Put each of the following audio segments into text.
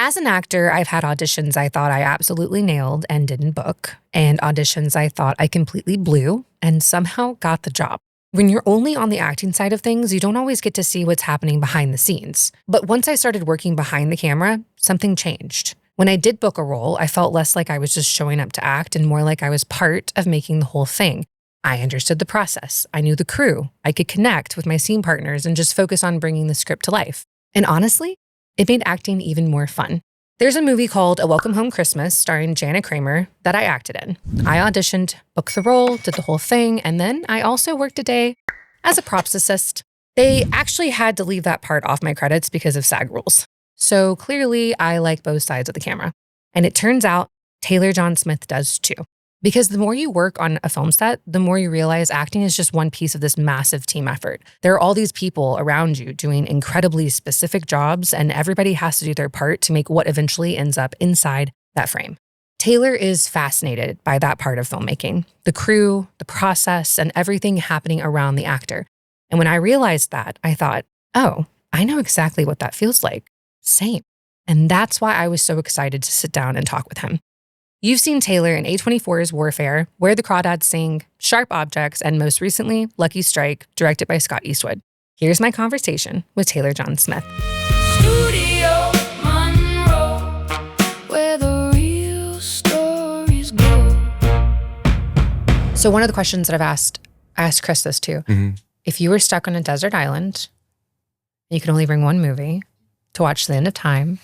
As an actor, I've had auditions I thought I absolutely nailed and didn't book, and auditions I thought I completely blew and somehow got the job. When you're only on the acting side of things, you don't always get to see what's happening behind the scenes. But once I started working behind the camera, something changed. When I did book a role, I felt less like I was just showing up to act and more like I was part of making the whole thing. I understood the process. I knew the crew. I could connect with my scene partners and just focus on bringing the script to life. And honestly, it made acting even more fun. There's a movie called A Welcome Home Christmas starring Jana Kramer that I acted in. I auditioned, booked the role, did the whole thing, and then I also worked a day as a props assist. They actually had to leave that part off my credits because of SAG rules. So clearly I like both sides of the camera. And it turns out Taylor John Smith does too. Because the more you work on a film set, the more you realize acting is just one piece of this massive team effort. There are all these people around you doing incredibly specific jobs, and everybody has to do their part to make what eventually ends up inside that frame. Taylor is fascinated by that part of filmmaking, the crew, the process, and everything happening around the actor. And when I realized that, I thought, oh, I know exactly what that feels like. Same. And that's why I was so excited to sit down and talk with him. You've seen Taylor in A24's Warfare, Where the Crawdads Sing, Sharp Objects, and most recently, Lucky Strike, directed by Scott Eastwood. Here's my conversation with Taylor John Smith. Studio Monroe, where the real stories go. So one of the questions that I asked Chris this too. If you were stuck on a desert island, you could only bring one movie to watch the end of time,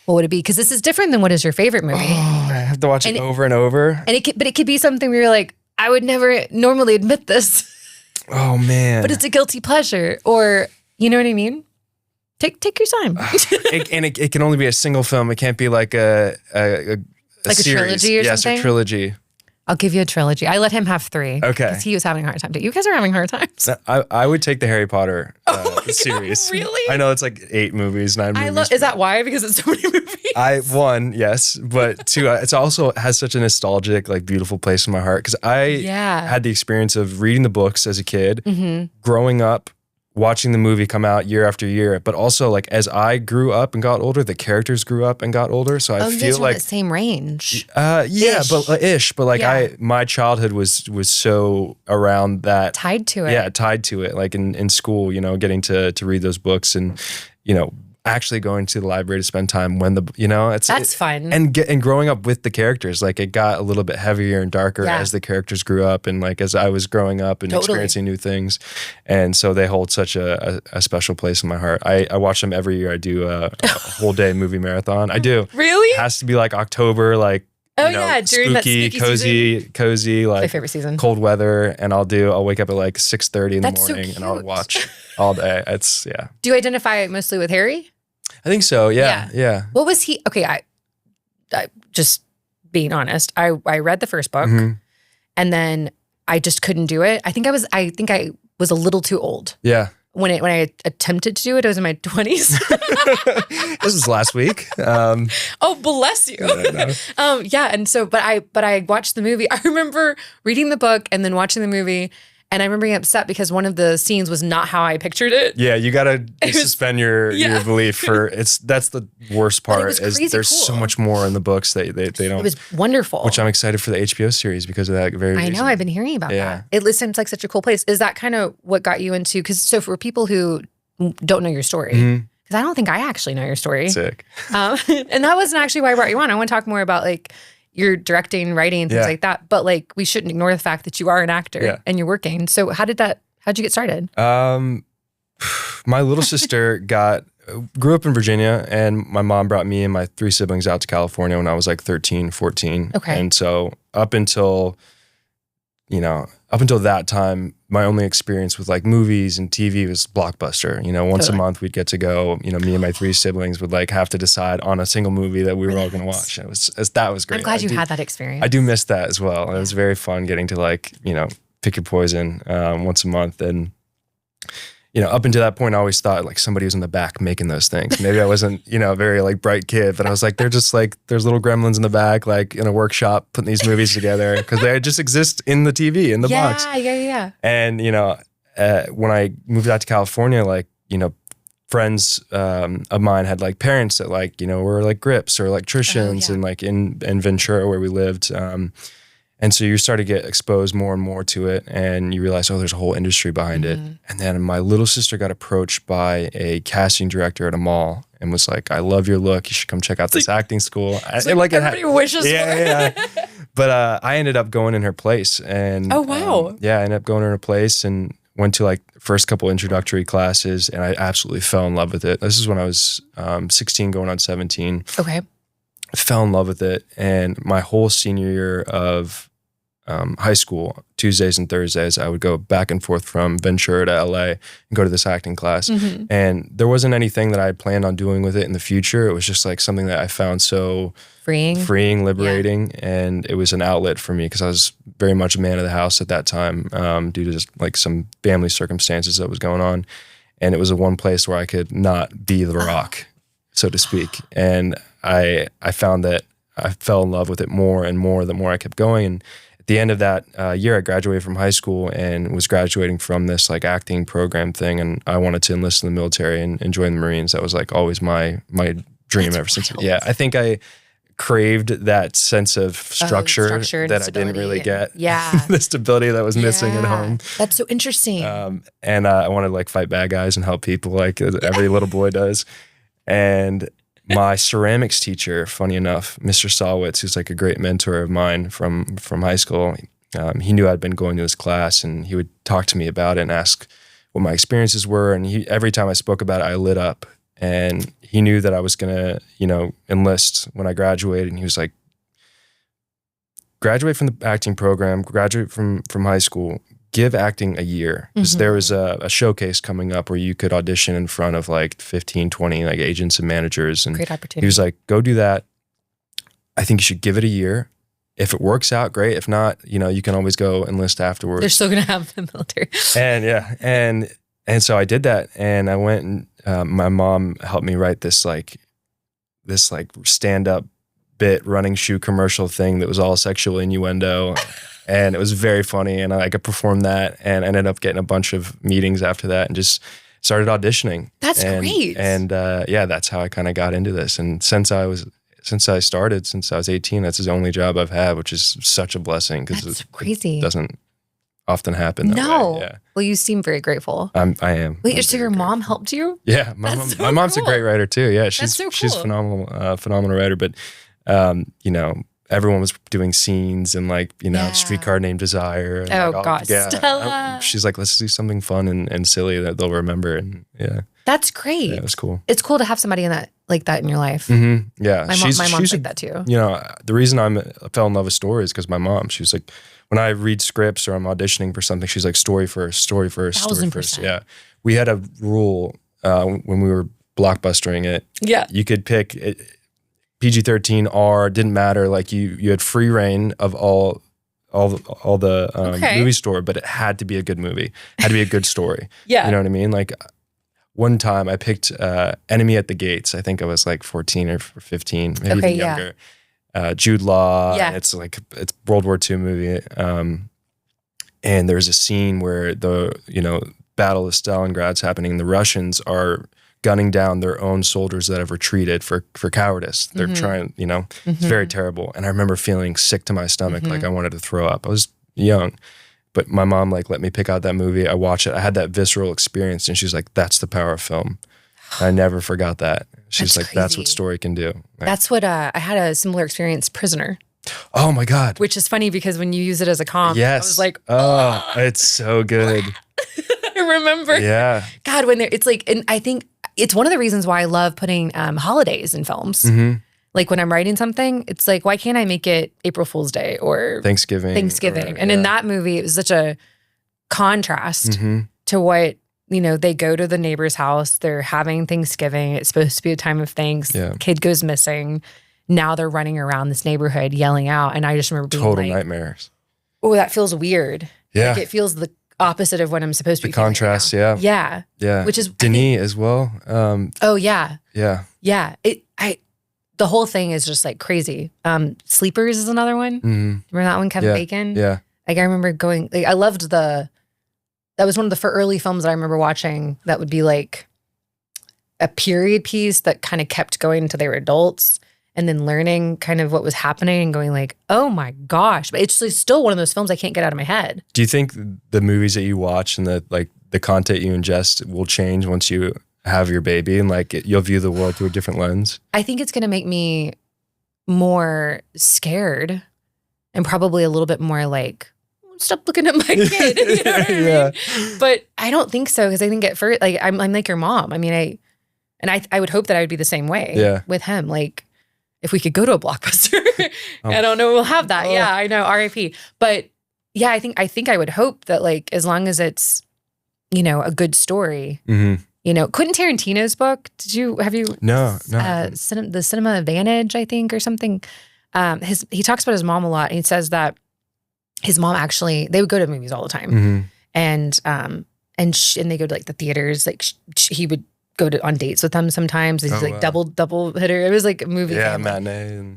what would it be? Because this is different than what is your favorite movie. Oh, I have to watch it over and over. And but it could be something where you're like, I would never normally admit this. Oh man. But it's a guilty pleasure, or you know what I mean? Take your time. it can only be a single film. It can't be like a like series. A trilogy or something? Yes, a trilogy. I'll give you a trilogy. I let him have 3. Okay. Because he was having a hard time too. You guys are having hard times. I would take the Harry Potter series. God, really? I know it's like 8 movies, 9 movies. Is that why? Because it's so many movies? One, yes. But 2, it's also has such a nostalgic, like beautiful place in my heart. Because I had the experience of reading the books as a kid, growing up, watching the movie come out year after year, but also like as I grew up and got older, the characters grew up and got older. So I feel like the same range. But like my childhood was so around that, tied to it. Yeah, tied to it. Like in school, you know, getting to read those books and, you know, actually going to the library to spend time when that's fun. And growing up with the characters, like it got a little bit heavier and darker as the characters grew up and like as I was growing up and experiencing new things. And so they hold such a special place in my heart. I watch them every year. I do a whole day movie marathon. I do. Really? It has to be like October, like during spooky, that spooky cozy, like my favorite season. Cold weather, and I'll wake up at like 6:30 in the morning so and I'll watch all day. It's Do you identify mostly with Harry? I think so. Yeah. What was he? Okay, I just being honest. I read the first book, and then I just couldn't do it. I think I was a little too old. Yeah. When I attempted to do it, I was in my 20s. This was last week. Oh, bless you. And so, but I watched the movie. I remember reading the book and then watching the movie. And I remember being upset because one of the scenes was not how I pictured it. Yeah, you gotta suspend your belief that's the worst part is there's so much more in the books that they don't. It was wonderful. Which I'm excited for the HBO series because of that very reason. I know, I've been hearing about that. It seems like such a cool place. Is that kind of what got you into, so for people who don't know your story, because I don't think I actually know your story. Sick. And that wasn't actually why I brought you on. I want to talk more about like you're directing, writing, and things like that. But like, we shouldn't ignore the fact that you are an actor and you're working. So how'd you get started? My little sister grew up in Virginia, and my mom brought me and my 3 siblings out to California when I was like 13, 14. Okay. And so up until that time, my only experience with like movies and TV was Blockbuster. You know, once a month we'd get to go, you know, me and my 3 siblings would like have to decide on a single movie that we were all going to watch. That was great. I'm glad you had that experience. I do miss that as well. And it was very fun getting to like, you know, pick your poison once a month. And, you know, up until that point, I always thought like somebody was in the back making those things. Maybe I wasn't, you know, a very like bright kid, but I was like, they're just like, there's little gremlins in the back, like in a workshop putting these movies together because they just exist in the TV, in the box. Yeah. And, you know, when I moved out to California, like, you know, friends of mine had like parents that like, you know, were like grips or electricians and like in Ventura where we lived. And so you start to get exposed more and more to it, and you realize, oh, there's a whole industry behind it. And then my little sister got approached by a casting director at a mall and was like, I love your look. You should come check out this acting school. Everybody wishes for. Yeah. But I ended up going in her place. And oh, wow. I ended up going in her place and went to like first couple introductory classes, and I absolutely fell in love with it. This is when I was 16 going on 17. Okay. I fell in love with it. And my whole senior year of high school, Tuesdays and Thursdays, I would go back and forth from Ventura to LA and go to this acting class. And there wasn't anything that I had planned on doing with it in the future. It was just like something that I found so freeing, liberating. And it was an outlet for me because I was very much a man of the house at that time due to just like some family circumstances that was going on. And it was the one place where I could not be the rock, so to speak. And I found that I fell in love with it more and more the more I kept going. And at the end of that year, I graduated from high school and was graduating from this like acting program thing. And I wanted to enlist in the military and join the Marines. That was like always my dream ever since. Yeah, I think I craved that sense of structure that I didn't really get. Yeah. The stability that was missing at home. That's so interesting. And I wanted to like fight bad guys and help people like every little boy does. And my ceramics teacher, funny enough, Mr. Salwitz, who's like a great mentor of mine from high school, he knew I'd been going to his class, and he would talk to me about it and ask what my experiences were. And every time I spoke about it, I lit up. And he knew that I was gonna, you know, enlist when I graduated. And he was like, graduate from the acting program, graduate from high school, give acting a year. Because there was a showcase coming up where you could audition in front of like 15, 20 like agents and managers. And great opportunity. He was like, go do that. I think you should give it a year. If it works out, great. If not, you know, you can always go enlist afterwards. They're still gonna have the military. And so I did that, and I went and my mom helped me write this stand-up bit running shoe commercial thing that was all sexual innuendo. And it was very funny, and I could perform that, and I ended up getting a bunch of meetings after that and just started auditioning. That's great. And that's how I kind of got into this. And since I was 18, that's the only job I've had, which is such a blessing because it's crazy. It doesn't often happen that way. Yeah. Well, you seem very grateful. I am. Wait, so your mom helped you? Yeah, my mom's a great writer too. Yeah, she's phenomenal writer. But you know, everyone was doing scenes and like, you know, Streetcar Named Desire. And oh gosh, Stella. She's like, let's do something fun and silly that they'll remember. And that's great. Yeah, it was cool. It's cool to have somebody like that in your life. Yeah, my mom's like that too. You know, the reason I fell in love with story is because my mom. She was like, when I read scripts or I'm auditioning for something, she's like, story first, story first, story first. Yeah, we had a rule when we were blockbustering it. Yeah, you could pick PG-13, R, didn't matter. Like you had free reign of all the movie store, but it had to be a good movie. It had to be a good story. Yeah, you know what I mean? Like one time I picked Enemy at the Gates. I think I was like 14 or 15, maybe even younger. Jude Law. Yeah. It's World War II movie. And there's a scene where the Battle of Stalingrad's happening, and the Russians are gunning down their own soldiers that have retreated for cowardice. They're trying, it's very terrible. And I remember feeling sick to my stomach, like I wanted to throw up. I was young, but my mom let me pick out that movie. I watched it. I had that visceral experience, and she's like, "That's the power of film." I never forgot that. She's like, crazy. That's what story can do. Right? That's what I had a similar experience, Prisoner. Oh my God. Which is funny because when you use it as a comp, I was like, oh, it's so good. I remember. Yeah. God, it's like, and I think it's one of the reasons why I love putting holidays in films. Like when I'm writing something, it's like, why can't I make it April Fool's Day or Thanksgiving? And in that movie, it was such a contrast to what, they go to the neighbor's house, they're having Thanksgiving. It's supposed to be a time of thanks. Yeah. Kid goes missing. Now they're running around this neighborhood yelling out. And I just remember being total nightmares. Oh, that feels weird. Yeah. Like it feels the opposite of what I'm supposed to be feeling. The contrast, right now. Yeah. Which is Denis as well. Oh yeah. Yeah. Yeah. The whole thing is just like crazy. Sleepers is another one. Remember that one, Kevin Bacon? Yeah. Like I remember going, I loved that was one of the early films that I remember watching that would be like, a period piece that kind of kept going until they were adults, and then learning kind of what was happening and going like, oh my gosh. But it's still one of those films I can't get out of my head. Do you think the movies that you watch and the content you ingest will change once you have your baby and like you'll view the world through a different lens? I think it's going to make me more scared and probably a little bit more like, stop looking at my kid. You know what I mean? But I don't think so, because I think at first, like I'm like your mom. I mean, I would hope that I would be the same way with him. Like if we could go to a Blockbuster, I don't know, we'll have that. Yeah, I know, RIP. But yeah, I think I would hope that like as long as it's, you know, a good story. You know, Quentin Tarantino's book. Have you? No. The Cinema Advantage, I think, or something. He talks about his mom a lot, and he says that his mom actually, they would go to movies all the time, and they go to like the theaters. Like he would go on dates with them sometimes. He's like double hitter. It was like a movie. Yeah, matinee.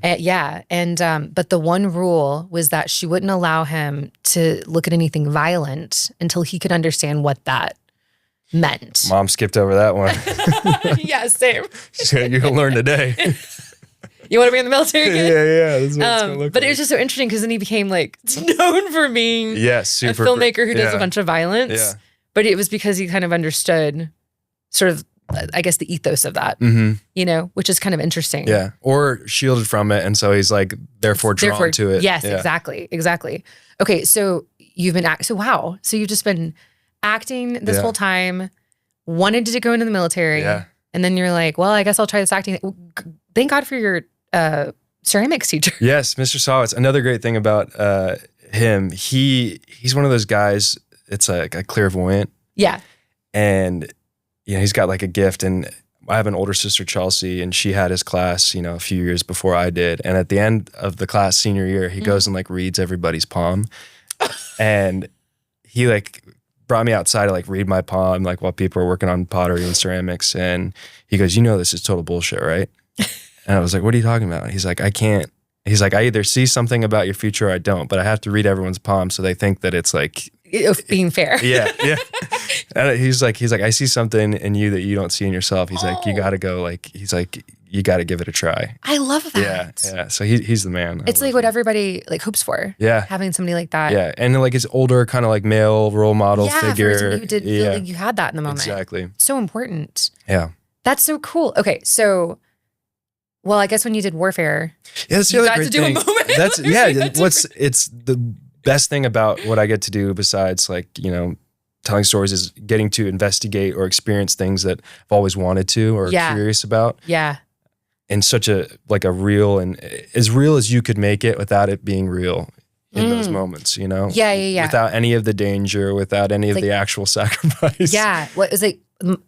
But the one rule was that she wouldn't allow him to look at anything violent until he could understand what that meant. Mom skipped over that one. Yeah, same. So you're gonna learn today. You want to be in the military again? Yeah. That's what it's gonna look but like. it was just so interesting because then he became like known for being a filmmaker who does a bunch of violence. Yeah. But it was because he kind of understood sort of, I guess, the ethos of that, you know, which is kind of interesting. Yeah. Or shielded from it. And so he's like, therefore drawn to it. Yes, exactly. Okay. So you've been, wow. So you've just been acting this whole time, wanted to go into the military. Yeah. And then you're like, well, I guess I'll try this acting. Thank God for your ceramics teacher. Yes, Mr. Sawitz. Another great thing about him, he's one of those guys, it's a clairvoyant. Yeah. And you know, he's got like a gift. And I have an older sister, Chelsea, and she had his class, you know, a few years before I did. And at the end of the class senior year, he goes and like reads everybody's palm. And he like brought me outside to like read my palm, like while people are working on pottery and ceramics. And he goes, you know, this is total bullshit, right? And I was like, what are you talking about? He's like, I can't. He's like, I either see something about your future or I don't, but I have to read everyone's palm so they think that it's like being fair. Yeah. And he's like, I see something in you that you don't see in yourself. He's like, you got to go. Like, he's like, you got to give it a try. I love that. Yeah. So he's the man. It's like what everybody like hopes for. Yeah. Having somebody like that. Yeah. And like his older kind of like male role model figure. You did feel like you had that in the moment. Exactly. So important. Yeah. That's so cool. Okay. So, well, I guess when you did Warfare, that's the you other got great to do thing. a moment. That's it's the best thing about what I get to do besides like, you know, telling stories is getting to investigate or experience things that I've always wanted to or curious about. Yeah. In such a real and as real as you could make it without it being real in those moments, you know? Yeah. Without any of the danger, without any of the actual sacrifice. Yeah. What is it?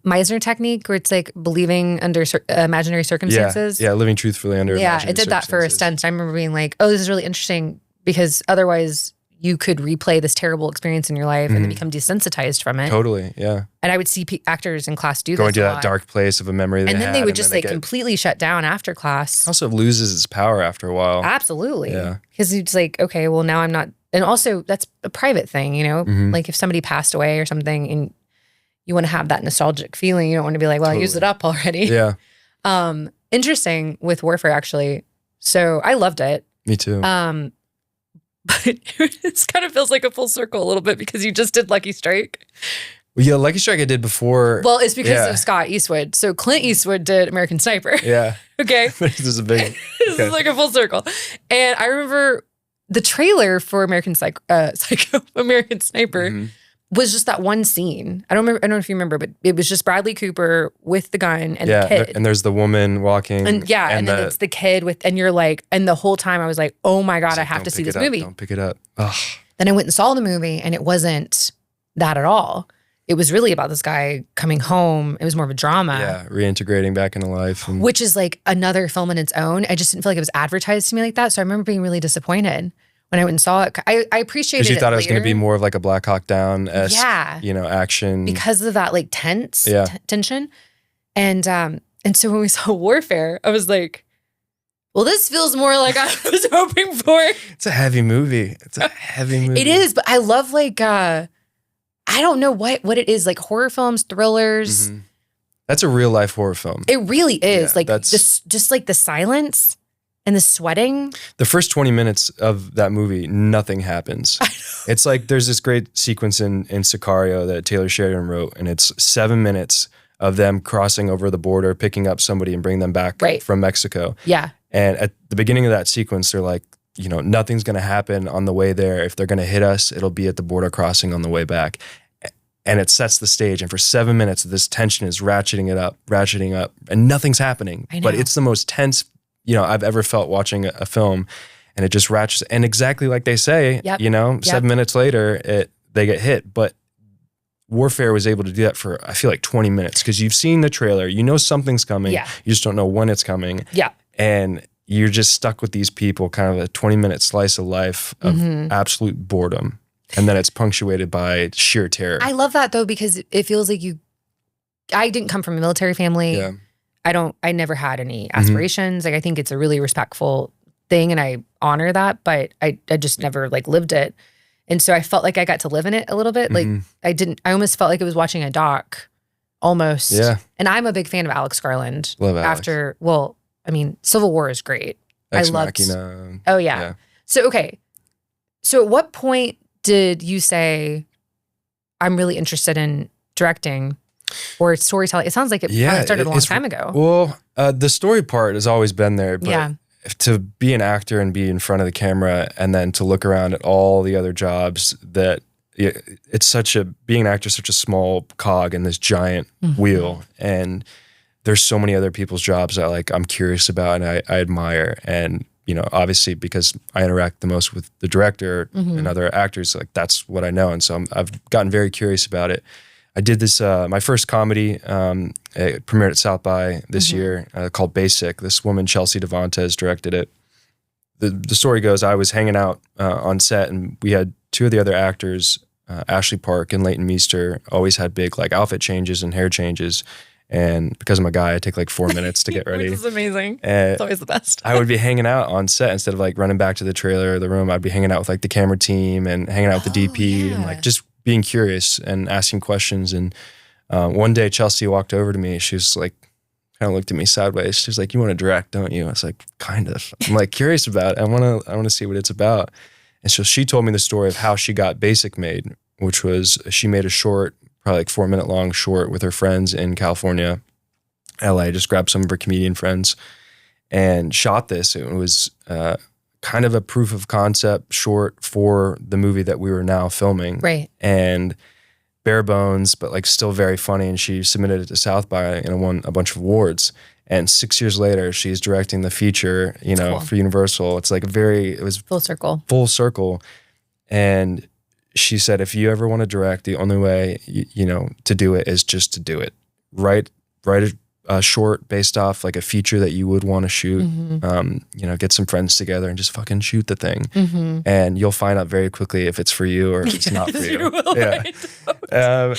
Meisner technique, where it's like believing under imaginary circumstances. Yeah, living truthfully under imaginary it did that for a stunt. I remember being like, oh, this is really interesting because otherwise you could replay this terrible experience in your life and then become desensitized from it. Totally, yeah. And I would see actors in class do going this to that dark place of a memory and then they would just like completely shut down after class. Also loses its power after a while. Absolutely. Yeah. Because it's like, okay, well now I'm not, and also that's a private thing, you know? Like if somebody passed away or something and you want to have that nostalgic feeling. You don't want to be like, well, I used it up already. Yeah. Interesting with Warfare, actually. So I loved it. Me too. But it kind of feels like a full circle a little bit because you just did Lucky Strike. Well, yeah, Lucky Strike I did before. Well, it's because of Scott Eastwood. So Clint Eastwood did American Sniper. Yeah. Okay. This is a big. This is like a full circle. And I remember the trailer for American American Sniper. Was just that one scene. I don't know if you remember, but it was just Bradley Cooper with the gun and the kid. And there's the woman walking. And then it's the kid with, and you're like, and the whole time I was like, oh my God, I have to see this movie. Don't pick it up. Ugh. Then I went and saw the movie and it wasn't that at all. It was really about this guy coming home. It was more of a drama. Yeah, reintegrating back into life. Which is like another film in its own. I just didn't feel like it was advertised to me like that. So I remember being really disappointed when I went and saw it. I appreciated it. Because you thought it was going to be more of like a Black Hawk Down-esque, you know, action. Because of that like tension. And so when we saw Warfare, I was like, well, this feels more like I was hoping for. It's a heavy movie. It is, but I love like, I don't know what it is, like horror films, thrillers. That's a real life horror film. It really is. Yeah, Like that's- this, just like the silence and the sweating. The first 20 minutes of that movie, nothing happens. It's like there's this great sequence in Sicario that Taylor Sheridan wrote, and it's 7 minutes of them crossing over the border, picking up somebody and bringing them back from Mexico. Yeah. And at the beginning of that sequence, they're like, nothing's going to happen on the way there. If they're going to hit us, it'll be at the border crossing on the way back. And it sets the stage. And for 7 minutes, this tension is ratcheting up, and nothing's happening. But it's the most tense, I've ever felt watching a film. And it just ratchets. And exactly like they say, 7 minutes later, they get hit. But Warfare was able to do that for, I feel like, 20 minutes. Because you've seen the trailer. You know something's coming. Yeah. You just don't know when it's coming. Yeah. And you're just stuck with these people, kind of a 20-minute slice of life of absolute boredom. And then it's punctuated by sheer terror. I love that though, because it feels like I didn't come from a military family. Yeah. I never had any aspirations. Like I think it's a really respectful thing and I honor that, but I just never like lived it. And so I felt like I got to live in it a little bit. Like I almost felt like I was watching a doc almost. Yeah. And I'm a big fan of Alex Garland. Love Alex. Civil War is great. Ex I loved. Machina. Oh yeah. So, okay. So at what point did you say, I'm really interested in directing or storytelling? It sounds like it probably started a long time ago. Well, the story part has always been there, but to be an actor and be in front of the camera and then to look around at all the other jobs that being an actor is such a small cog in this giant wheel. And there's so many other people's jobs that I'm curious about and I admire. And, obviously because I interact the most with the director and other actors, that's what I know. And so I've gotten very curious about it. I did this, my first comedy, it premiered at South by this year called Basic. This woman, Chelsea Devantez, directed it. The story goes, I was hanging out on set and we had two of the other actors, Ashley Park and Leighton Meester, always had big outfit changes and hair changes. And because I'm a guy, I take 4 minutes to get ready. Which is amazing. And it's always the best. I would be hanging out on set instead of running back to the trailer or the room. I'd be hanging out with the camera team and hanging out with the DP and just being curious and asking questions. And one day Chelsea walked over to me. She was kind of looked at me sideways. She was like, "You want to direct, don't you?" I was like, "Kind of." I'm curious about it. I want to see what it's about. And so she told me the story of how she got Basic made, which was she made a short, probably 4 minute long short with her friends in California, LA, just grabbed some of her comedian friends and shot this. It was kind of a proof of concept short for the movie that we were now filming. Right. And bare bones, but still very funny. And she submitted it to South by and won a bunch of awards. And 6 years later, she's directing the feature, Cool. for Universal. It's it was Full circle. Full circle. And she said, if you ever want to direct, the only way, to do it is just to do it. Write a short based off a feature that you would want to shoot. Get some friends together and just fucking shoot the thing. And you'll find out very quickly if it's for you or if it's not for you.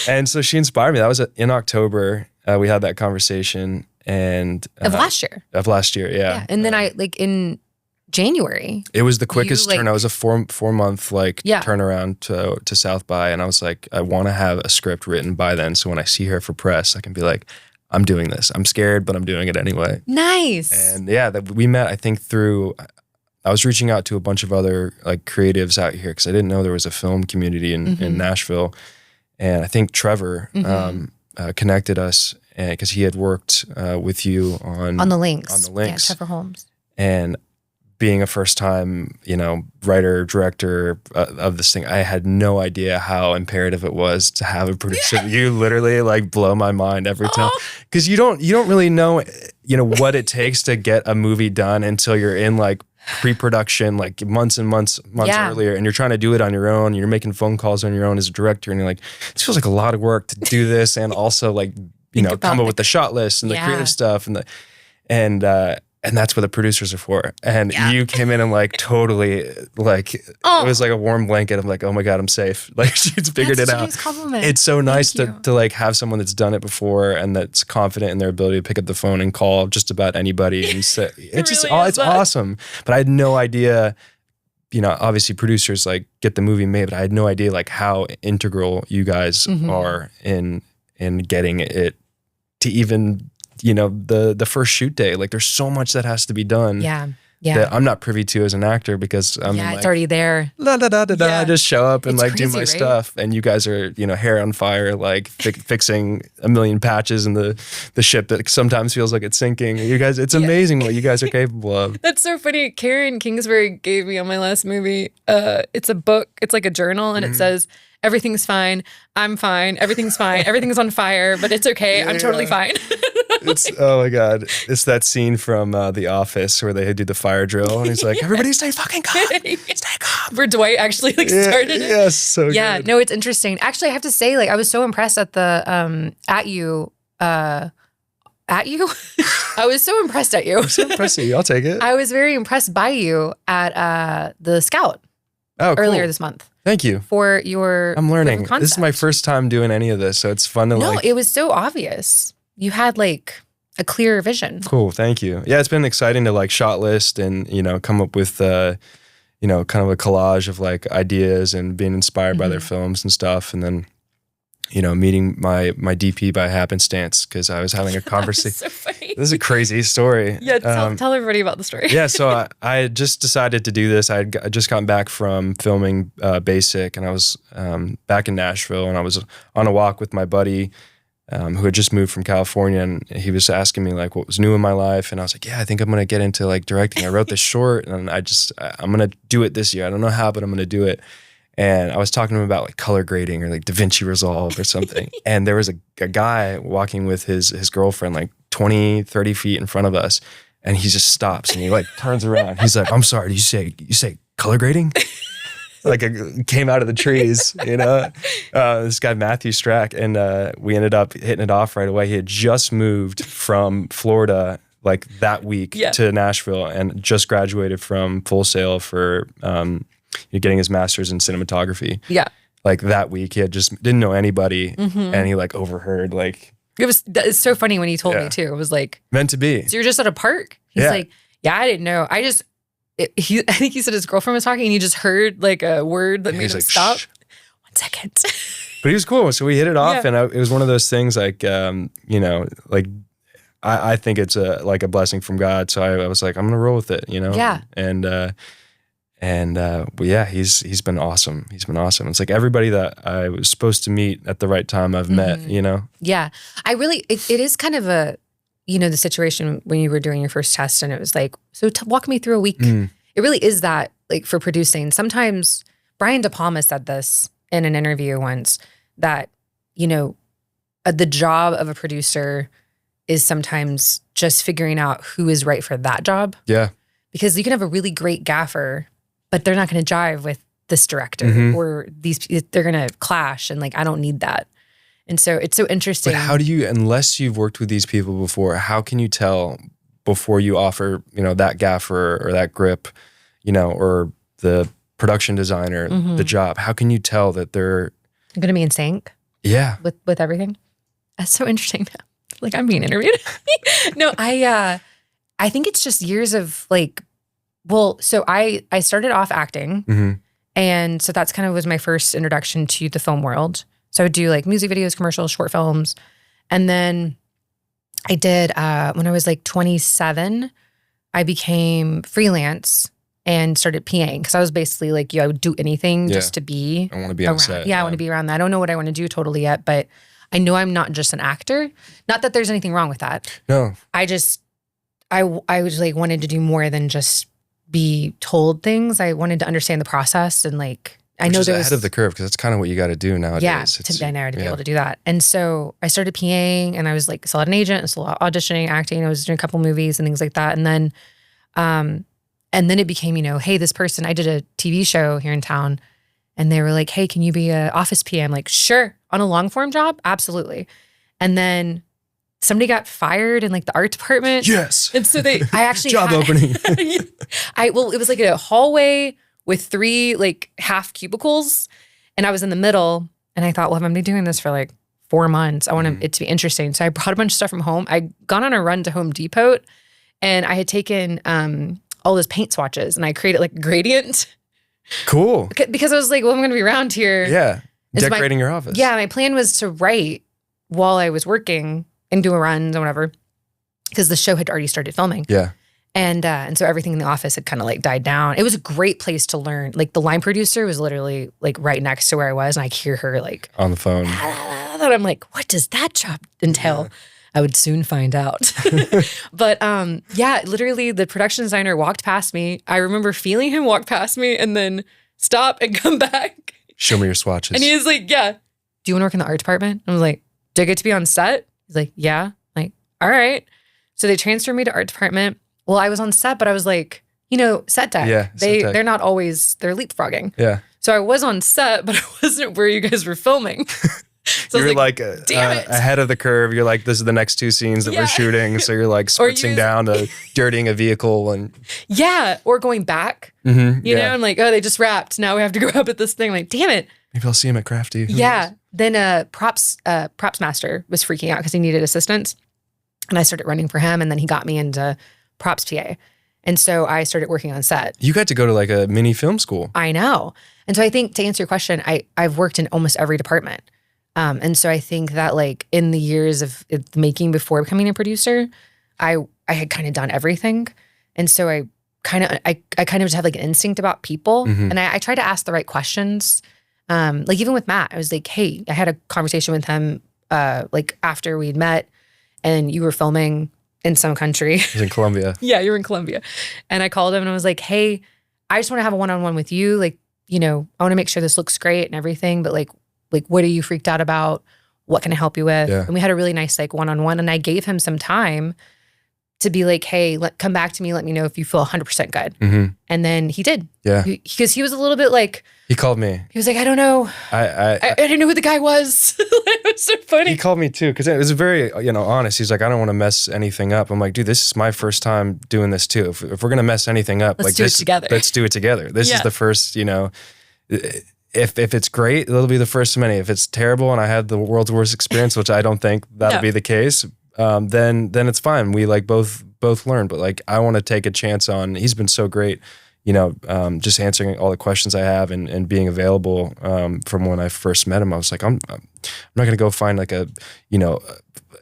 And so she inspired me. That was in October. We had that conversation and Of last year. Yeah. And then in January. It was the quickest turn. It was a four month turnaround to South by, and I was like, I want to have a script written by then, so when I see her for press, I can be like, I'm doing this. I'm scared, but I'm doing it anyway. Nice. And we met, I think, through. I was reaching out to a bunch of other creatives out here because I didn't know there was a film community in Nashville, and I think Trevor connected us because he had worked with you on the links. Yeah, Trevor Holmes. And being a first time, writer, director of this thing, I had no idea how imperative it was to have a producer. You literally blow my mind every time. Cause you don't really know, what it takes to get a movie done until you're in pre-production, months and months earlier, and you're trying to do it on your own. You're making phone calls on your own as a director, and you're like, this feels like a lot of work to do this, and also come up with the shot list and the creative stuff and that's what the producers are for. And you came in and totally it was like a warm blanket. I'm like, oh my God, I'm safe. She's figured it out. Nice compliment. It's so nice to have someone that's done it before and that's confident in their ability to pick up the phone and call just about anybody and say, it's awesome. But I had no idea, obviously producers get the movie made, but I had no idea how integral you guys are in getting it to even, the first shoot day. Like there's so much that has to be done. Yeah. That I'm not privy to as an actor because I'm it's already there. La da da da da. Yeah. I just show up and It's like do crazy, my right? stuff, and you guys are hair on fire, like fixing a million patches in the ship that sometimes feels like it's sinking. You guys, it's amazing what you guys are capable of. That's so funny. Karen Kingsbury gave me on my last movie. It's a book. It's like a journal, and it says, "Everything's fine. I'm fine. Everything's fine. Everything's on fire, but it's okay. I'm totally fine." It's oh my god! It's that scene from The Office where they do the fire drill, and he's like, "Everybody, stay fucking calm. Stay calm." Where Dwight actually started it. Yes, so Yeah, good. no, it's interesting. Actually, I have to say, like, I was so impressed at the at you. I was so impressed at you. So impressive. I'll take it. I was very impressed by you at the Scout Oh, cool. earlier this month Thank you. for your. I'm learning. proof of This is my concept. first time doing any of this, so it's fun to No, like. it was so obvious. You had like a clear vision. Cool, thank you. Yeah, it's been exciting to like shot list and come up with kind of a collage of like ideas and being inspired by their films and stuff, and then meeting my DP by happenstance because I was having a conversation. So funny. This is a crazy story. Yeah, tell everybody about the story. Yeah, so I had just decided to do this. I just gotten back from filming Basic, and I was back in Nashville, and I was on a walk with my buddy who had just moved from California, and he was asking me like what was new in my life, and I was like, yeah, I think I'm gonna get into like directing. I wrote this short, and I'm gonna do it this year. I don't know how, but I'm gonna do it. And I was talking to him about like color grading or like DaVinci Resolve or something. And there was a guy walking with his girlfriend like 20, 30 feet in front of us, and he just stops and he like turns around. He's like, "I'm sorry, did you say color grading?" Like it came out of the trees, this guy, Matthew Strack. And we ended up hitting it off right away. He had just moved from Florida like that week to Nashville and just graduated from Full Sail for getting his master's in cinematography. Yeah. Like that week, he had just didn't know anybody, and he like overheard like. It's so funny when he told me too. It was like meant to be. So you're just at a park? He's like, yeah, I didn't know. I think he said his girlfriend was talking, and he just heard like a word that made him stop. Shh. 1 second. But he was cool, so we hit it off, and it was one of those things like like I think it's like a blessing from God. So I was like, I'm gonna roll with it, Yeah. And he's been awesome. He's been awesome. It's like everybody that I was supposed to meet at the right time I've met, Yeah. It is kind of a, the situation when you were doing your first test and it was like, so walk me through a week. It really is that like for producing. Sometimes Brian De Palma said this in an interview once that, the job of a producer is sometimes just figuring out who is right for that job. Yeah. Because you can have a really great gaffer, but they're not going to jive with this director or they're going to clash. And like, I don't need that. And so it's so interesting. But how do you, unless you've worked with these people before, how can you tell before you offer, that gaffer or that grip, or the production designer, the job, how can you tell that they're going to be in sync? Yeah. With everything? That's so interesting. Like I'm being interviewed. No, I think it's just years of like, so I started off acting, and so that's kind of was my first introduction to the film world. So I would do like music videos, commercials, short films, and then I did when I was like 27, I became freelance and started PAing because I was basically like, I would do anything just to be. I want to be around. on set. Yeah, I want to be around that. I don't know what I want to do totally yet, but I know I'm not just an actor. Not that there's anything wrong with that. No, I was like wanted to do more than just be told things. I wanted to understand the process and like I know there was ahead of the curve because that's kind of what you got to do nowadays. Yeah, to be able to do that. And so I started PAing and I was like still an agent and still auditioning, acting. I was doing a couple movies and things like that. And then it became, hey, this person, I did a TV show here in town and they were like, hey, can you be an office PA? I'm like, sure. On a long form job? Absolutely. And then somebody got fired in like the art department. Yes. And so I actually job opening. It was like a hallway with 3 like half cubicles. And I was in the middle and I thought, well, if I'm doing this for like 4 months, I want it to be interesting. So I brought a bunch of stuff from home. I gone on a run to Home Depot and I had taken all those paint swatches and I created like a gradient. Cool. Because I was like, well, I'm going to be around here. Yeah. Decorating your office. Yeah. My plan was to write while I was working and doing runs and whatever, because the show had already started filming. Yeah. And so everything in the office had kind of like died down. It was a great place to learn. Like the line producer was literally like right next to where I was, and I could hear her like On the phone. and I'm like, what does that job entail? I would soon find out. But yeah, literally the production designer walked past me. I remember feeling him walk past me and then stop and come back. Show me your swatches. And he was like, yeah. Do you want to work in the art department? I was like, do I get to be on set? He's like, yeah. I'm like, all right. So they transferred me to art department. Well, I was on set, but I was like, you know, set deck. Yeah, set deck. They're not always, they're leapfrogging. Yeah. So I was on set, but I wasn't where you guys were filming. So You're like damn it. ahead of the curve. You're like, this is the next 2 scenes that we're shooting. So you're like spritzing down to dirtying a vehicle and or going back. You know, I'm like, oh, they just wrapped. Now we have to go up at this thing. I'm like, damn it. Maybe I'll see him at Crafty. Who knows? Then props master was freaking out because he needed assistance. And I started running for him. And then he got me into props PA. And so I started working on set. You got to go to like a mini film school. I know. And so I think to answer your question, I've worked in almost every department. And so I think that like in the years of making before becoming a producer, I had kind of done everything. And so I kind of just have like an instinct about people. And I try to ask the right questions. Like even with Matt, I was like, hey, I had a conversation with him like after we'd met and you were filming in some country. I was in Colombia. Yeah, you were in Colombia. And I called him and I was like, hey, I just want to have a one-on-one with you. Like, you know, I want to make sure this looks great and everything, but like, what are you freaked out about? What can I help you with? Yeah. And we had a really nice like one-on-one, and I gave him some time to be like, hey, come back to me. Let me know if you feel 100% good. And then he did. Yeah. Because he was a little bit like, He called me. he was like, I don't know. I didn't know who the guy was. It was so funny. He called me too because it was very, honest. He's like, I don't want to mess anything up. I'm like, dude, this is my first time doing this too. If we're gonna mess anything up, Let's do it together. Let's do it together. This is the first, If it's great, it'll be the first of many. If it's terrible and I had the world's worst experience, which I don't think that'll be the case, then it's fine. We like both learn. But like I want to take a chance on. He's been so great, just answering all the questions I have and being available from when I first met him. I was like, I'm not gonna go find like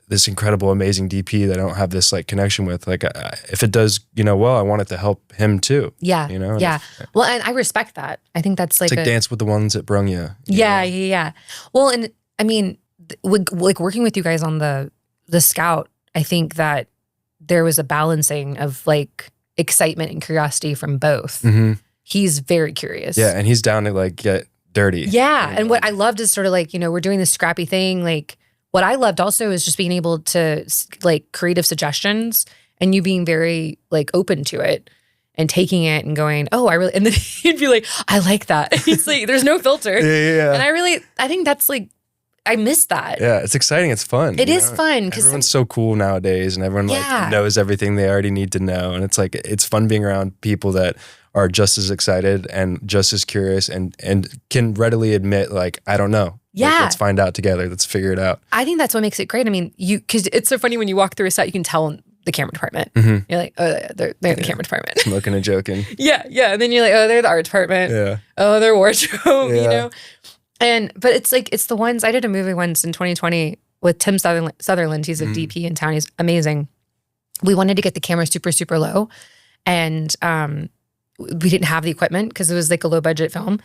this incredible, amazing DP that I don't have this like connection with. Like if it does, well, I want it to help him too. Yeah. Yeah. Well, and I respect that. I think that's like, it's like dance with the ones that brung you. Yeah. Well, and I mean, like working with you guys on the Scout, I think that there was a balancing of like excitement and curiosity from both. He's very curious. Yeah, and he's down to like get dirty. Yeah, and what I loved is sort of like, we're doing this scrappy thing. Like what I loved also is just being able to like creative suggestions and you being very like open to it and taking it and going, oh, and then he'd be like, I like that. He's like, there's no filter. Yeah. And I think that's like, I miss that. Yeah, it's exciting. It's fun. It is fun because everyone's so cool nowadays, and everyone like knows everything they already need to know. And it's like it's fun being around people that are just as excited and just as curious and can readily admit like I don't know. Yeah, like, let's find out together. Let's figure it out. I think that's what makes it great. I mean, because it's so funny when you walk through a set, you can tell the camera department. You're like, oh, they're the camera department. Smoking and joking. Yeah. And then you're like, oh, they're the art department. Yeah. Oh, they're wardrobe. But it's like, it's the ones, I did a movie once in 2020 with Tim Sutherland. He's a DP in town. He's amazing. We wanted to get the camera super, super low. And we didn't have the equipment because it was like a low budget film.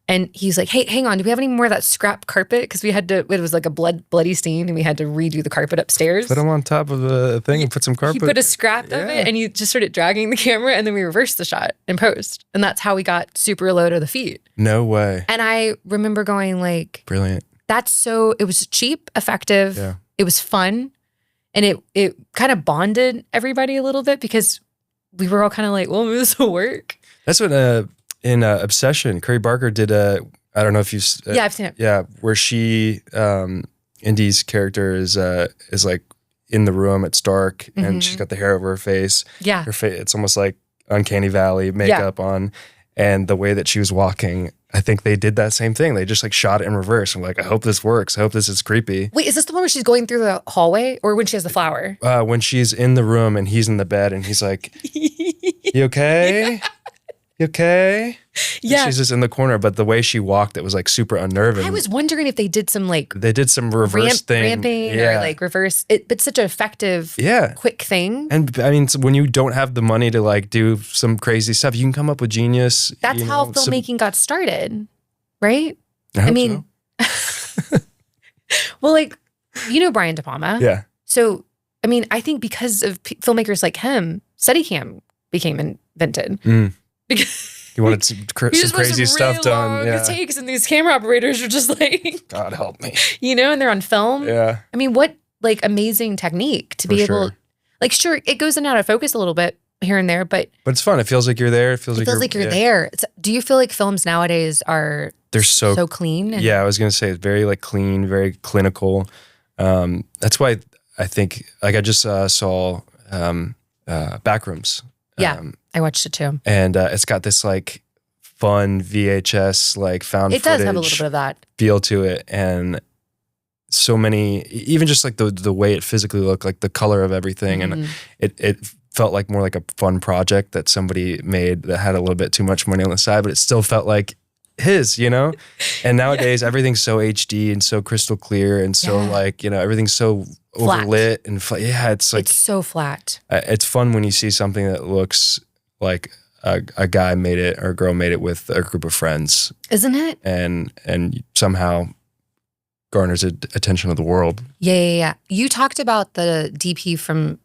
And he's like, hey, hang on. Do we have any more of that scrap carpet? Because it was like a bloody scene and we had to redo the carpet upstairs. Put them on top of a thing and put some carpet. He put a scrap of it and he just started dragging the camera and then we reversed the shot in post. And that's how we got super low to the feet. No way. And I remember going like, brilliant. It was cheap, effective. Yeah. It was fun. And it kind of bonded everybody a little bit because we were all kind of like, well, maybe this will work. That's what in Obsession, Curry Barker did I don't know if you've I've seen it. Yeah, where she Indy's character is like in the room, it's dark and she's got the hair over her face. Yeah. Her face, it's almost like Uncanny Valley makeup on, and the way that she was walking, I think they did that same thing. They just like shot it in reverse. I'm like, I hope this works. I hope this is creepy. Wait, is this the one where she's going through the hallway or when she has the flower? When she's in the room and he's in the bed and he's like, you okay? You okay? Yeah. She's just in the corner, but the way she walked, it was like super unnerving. I was wondering if they did some like They did some reverse thing. ramping or like reverse it, but such an effective, quick thing. And I mean, so when you don't have the money to like do some crazy stuff, you can come up with genius. That's how filmmaking got started, right? I mean, well, like, you know Brian De Palma. Yeah. So, I mean, I think because of filmmakers like him, Steadicam became invented. Because you wanted some crazy stuff done. Yeah. Takes, and these camera operators are just like, God help me. You know, and they're on film. Yeah. I mean, what like amazing technique to be able, like, sure, it goes in and out of focus a little bit here and there, but it's fun. It feels like you're there. It feels like you're there. Do you feel like films nowadays they're so clean? Yeah, I was gonna say it's very like clean, very clinical. That's why I think like I just saw Backrooms. Yeah, I watched it too. And it's got this like fun VHS like found footage. It does have a little bit of that feel to it, and so many, even just like the way it physically looked, like the color of everything, and it felt like more like a fun project that somebody made that had a little bit too much money on the side, but it still felt like his, you know? And nowadays everything's so HD and so crystal clear and so like, you know, everything's so flat. overlit and it's like, it's so flat. It's fun when you see something that looks like a guy made it or a girl made it with a group of friends. Isn't it? And somehow garners attention of the world. Yeah. You talked about the DP from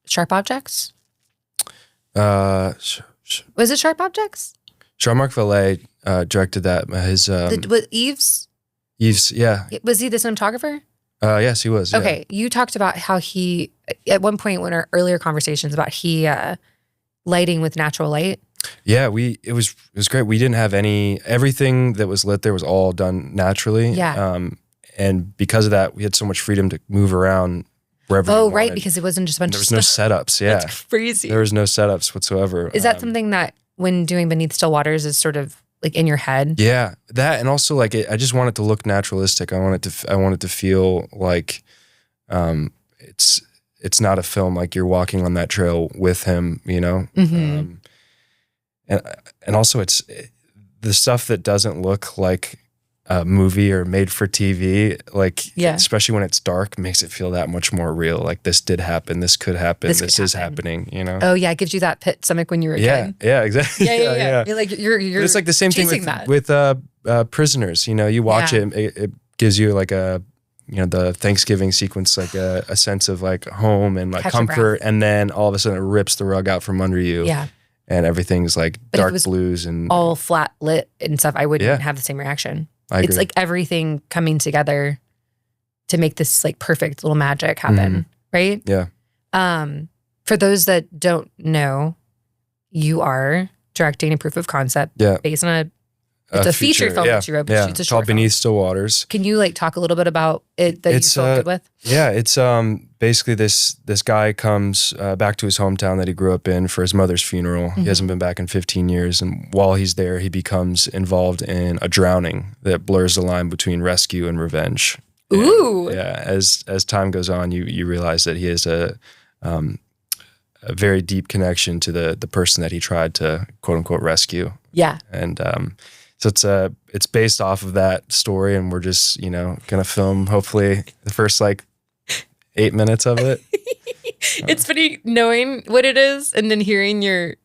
Sharp Objects? Was it Sharp Objects? Jean-Marc Vallée directed that. His with Yves? Yves, yeah. Was he the cinematographer? Yes, he was. Okay, you talked about how he, at one point in our earlier conversations, about lighting with natural light. Yeah, it was great. We didn't have everything that was lit there was all done naturally. Yeah. And because of that, we had so much freedom to move around wherever we wanted. Right, because it wasn't just a bunch of stuff. There was no setups, yeah. That's crazy. There was no setups whatsoever. Is that something that when doing Beneath Still Waters is sort of like in your head? Yeah, that, and also like I just want it to look naturalistic. I want it to feel like it's not a film, like you're walking on that trail with him, you know? Mm-hmm. And also it's the stuff that doesn't look like a movie or made for TV, like especially when it's dark, makes it feel that much more real. Like this did happen, this could happen, this is happening, you know? Oh yeah, it gives you that pit stomach when you were a kid. Yeah, exactly. Yeah. You're like you're it's like the same thing with Prisoners. You know, you watch it gives you like the Thanksgiving sequence, like a sense of like home and like comfort, and then all of a sudden it rips the rug out from under you. Yeah. And everything's like dark blues and all flat lit and stuff. I wouldn't have the same reaction. It's like everything coming together to make this like perfect little magic happen, right? Yeah. For those that don't know, you are directing a proof of concept based on it's a feature film that you wrote, but it's called Beneath Still Waters. Can you like talk a little bit about it that you felt good with? Yeah, it's basically this guy comes back to his hometown that he grew up in for his mother's funeral. He hasn't been back in 15 years, and while he's there, he becomes involved in a drowning that blurs the line between rescue and revenge. Ooh. And, as time goes on, you realize that he has a very deep connection to the person that he tried to quote unquote rescue. Yeah. And so it's based off of that story, and we're just, gonna film hopefully the first like 8 minutes of it. It's funny knowing what it is and then hearing your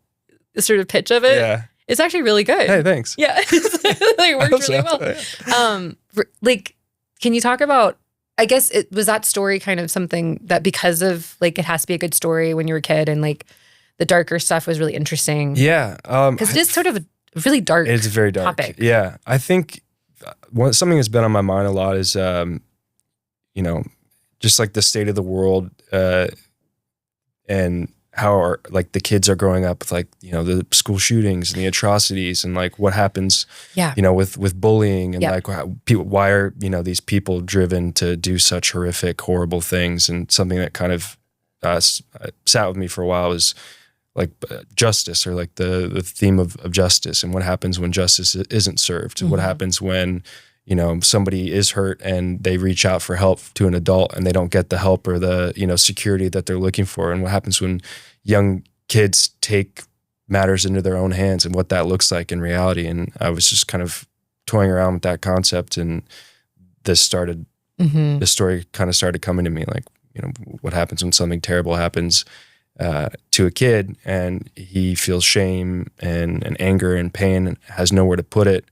sort of pitch of it. Yeah. It's actually really good. Hey, thanks. Yeah. It worked really well. Like, can you talk about, I guess was that story kind of something that because of like, it has to be a good story when you were a kid and like the darker stuff was really interesting. Yeah. Because it is sort of a really dark It's a very dark topic. Yeah. I think something that's been on my mind a lot is, just like the state of the world and how like the kids are growing up with like, the school shootings and the atrocities and like what happens, with bullying and like why are, these people driven to do such horrific, horrible things. And something that kind of sat with me for a while is like justice, or like the theme of justice, and what happens when justice isn't served. What happens when, somebody is hurt and they reach out for help to an adult and they don't get the help or the, security that they're looking for. And what happens when young kids take matters into their own hands and what that looks like in reality. And I was just kind of toying around with that concept, and this story kind of started coming to me, like, you know, what happens when something terrible happens to a kid and he feels shame and anger and pain and has nowhere to put it,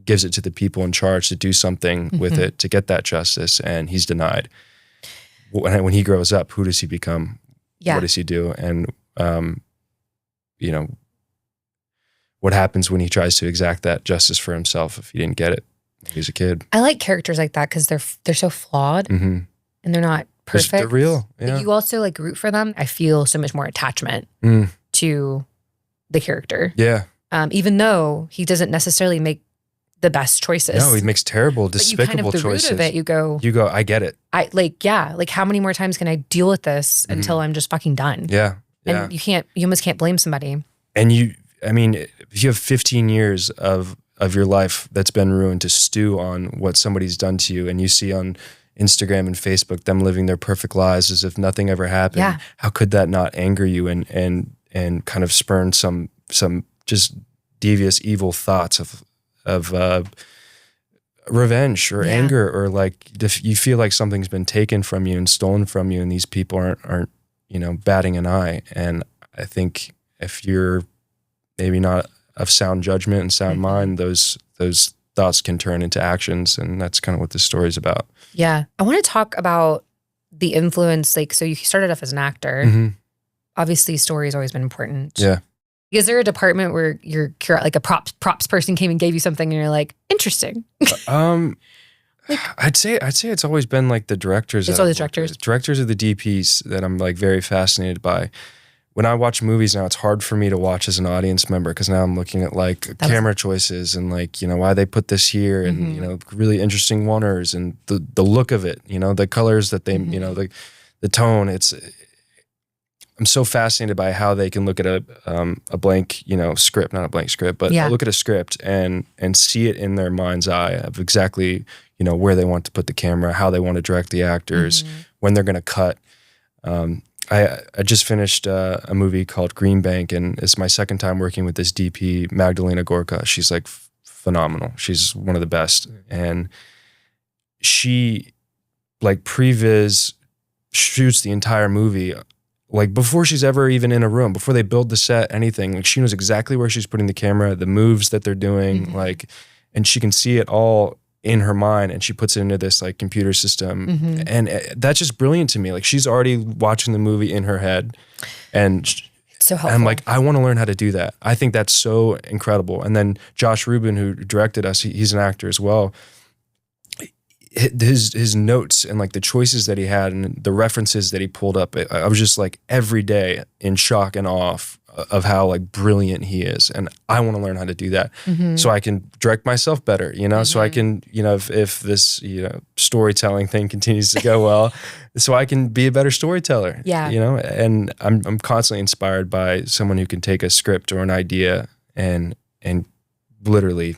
gives it to the people in charge to do something with it to get that justice, and he's denied. When he grows up, who does he become? What does he do? And, you know, what happens when he tries to exact that justice for himself if he didn't get it when he was a kid? I like characters like that because they're so flawed and they're not perfect. They're real. Yeah. But you also like root for them. I feel so much more attachment to the character. Yeah. Even though he doesn't necessarily make the best choices. No, he makes terrible, despicable the choices. Root of it, you go, I get it. Like how many more times can I deal with this until I'm just fucking done? Yeah. And you almost can't blame somebody. And if you have 15 years of your life that's been ruined to stew on what somebody's done to you, and you see on Instagram and Facebook them living their perfect lives as if nothing ever happened, how could that not anger you and kind of spurn some just devious, evil thoughts of revenge or anger, or like if you feel like something's been taken from you and stolen from you, and these people aren't you know, batting an eye. And I think if you're maybe not of sound judgment and sound mind, those thoughts can turn into actions, and that's kind of what this story is about. Yeah, I want to talk about the influence. Like, so you started off as an actor. Obviously, story has always been important. Yeah. Is there a department where you're like a props person came and gave you something and you're like, interesting? I'd say it's always been like the directors. It's all the directors. Directors of the DPs that I'm like very fascinated by. When I watch movies now, it's hard for me to watch as an audience member because now I'm looking at like camera choices and like, you know, why they put this here and, you know, really interesting one-ers and the look of it, you know, the colors that they, you know, the tone. I'm so fascinated by how they can look at a blank, you know, script, not a blank script, but look at a script and see it in their mind's eye of exactly, you know, where they want to put the camera, how they want to direct the actors, when they're going to cut. I just finished a movie called Green Bank, and it's my second time working with this DP, Magdalena Gorka. She's like phenomenal. She's one of the best. And she like previs shoots the entire movie like before she's ever even in a room, before they build the set, anything. Like she knows exactly where she's putting the camera, the moves that they're doing, like, and she can see it all in her mind, and she puts it into this like computer system. And that's just brilliant to me. Like she's already watching the movie in her head, and so helpful. I'm like, I want to learn how to do that. I think that's so incredible. And then Josh Rubin, who directed us, he's an actor as well. His notes and like the choices that he had and the references that he pulled up, I was just like every day in shock and awe of how like brilliant he is. And I want to learn how to do that so I can direct myself better, you know, so I can, you know, if this, you know, storytelling thing continues to go well, so I can be a better storyteller, you know, and I'm constantly inspired by someone who can take a script or an idea and literally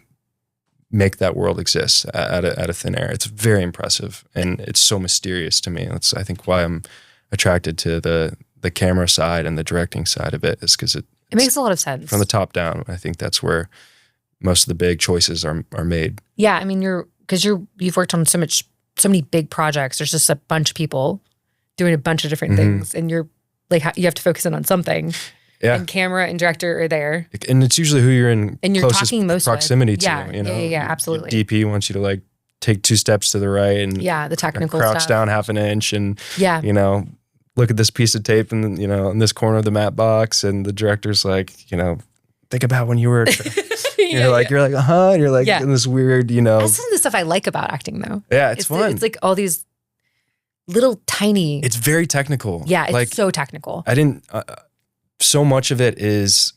make that world exist out of thin air. It's very impressive, and it's so mysterious to me. That's, I think, why I'm attracted to the camera side and the directing side of it, is because it makes a lot of sense. From the top down, I think that's where most of the big choices are made. Yeah, I mean, you've worked on so many big projects. There's just a bunch of people doing a bunch of different things, and you're like, you have to focus in on something. Yeah. And camera and director are there. And it's usually who you're in and you're closest talking most proximity with. to. You know? Yeah, absolutely. DP wants you to like take 2 steps to the right and the technical crouch stuff. down half an inch and you know, look at this piece of tape and, you know, in this corner of the matte box, and the director's like, you know, think about when you were you're like and you're like in this weird, you know. That's some of the stuff I like about acting though. Yeah, it's fun. It's like all these little tiny. It's very technical. Yeah, it's like, so technical. I didn't so much of it is,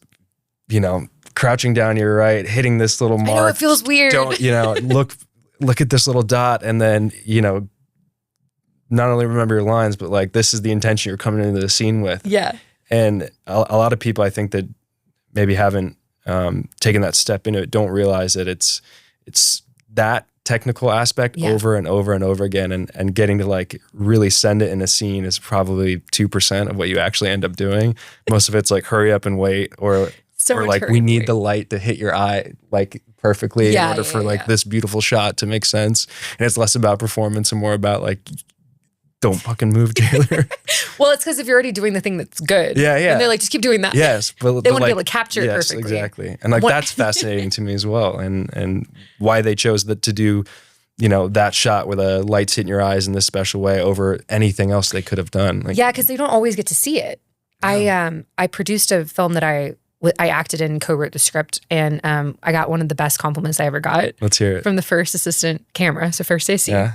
you know, crouching down your right, hitting this little mark. I know, it feels weird. Don't, you know, look at this little dot, and then, you know, not only remember your lines, but like, this is the intention you're coming into the scene with. Yeah. And a lot of people, I think, that maybe haven't taken that step into it, don't realize that it's that technical aspect over and over and over again, and getting to like really send it in a scene is probably 2% of what you actually end up doing. Most of it's like hurry up and wait, or So or much like hurry we and need wait. the light to hit your eye like perfectly in order for like this beautiful shot to make sense. And it's less about performance and more about like, don't fucking move, Taylor. Well, it's because if you're already doing the thing that's good, Yeah, yeah. and they're like, just keep doing that. Yes, but They want to like, be able to capture it yes, perfectly. exactly. And like that's fascinating to me as well. And why they chose to do, you know, that shot with a lights hitting your eyes in this special way over anything else they could have done. Like, Yeah, because they don't always get to see it. I produced a film that I acted in, co-wrote the script, and I got one of the best compliments I ever got. Let's hear it. From the first assistant camera, so first AC. Yeah.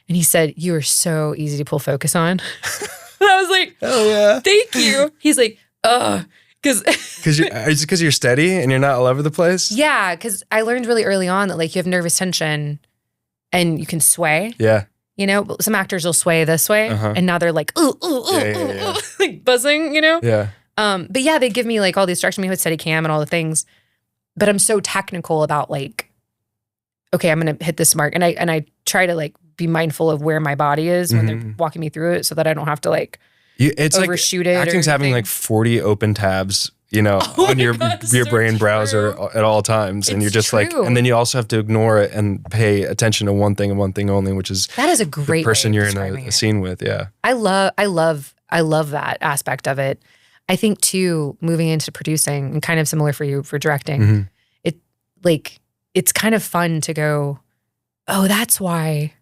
And he said, "You are so easy to pull focus on." And I was like, Oh yeah. "Thank you." He's like, "Ugh," because Is it because you're steady and you're not all over the place? yeah, because I learned really early on that like you have nervous tension, and you can sway. Yeah. You know, but some actors will sway this way, and now they're like, ooh, ooh, ooh, Yeah. ooh, like buzzing. You know. Yeah. But yeah, they give me like all the instruction, me with Steadicam and all the things. But I'm so technical about like, okay, I'm gonna hit this mark, and I try to like be mindful of where my body is when they're walking me through it, so that I don't have to like It's overshoot like it. acting's or having anything. like 40 open tabs, you know, Oh on my your God, so brain browser true. at all times, and It's you're just like, true. and then you also have to ignore it and pay attention to one thing and one thing only, which is That is a the great person way of you're in describing a it. scene with. Yeah. I love that aspect of it. I think too, moving into producing, and kind of similar for you for directing, Mhm. it's kind of fun to go, oh, that's why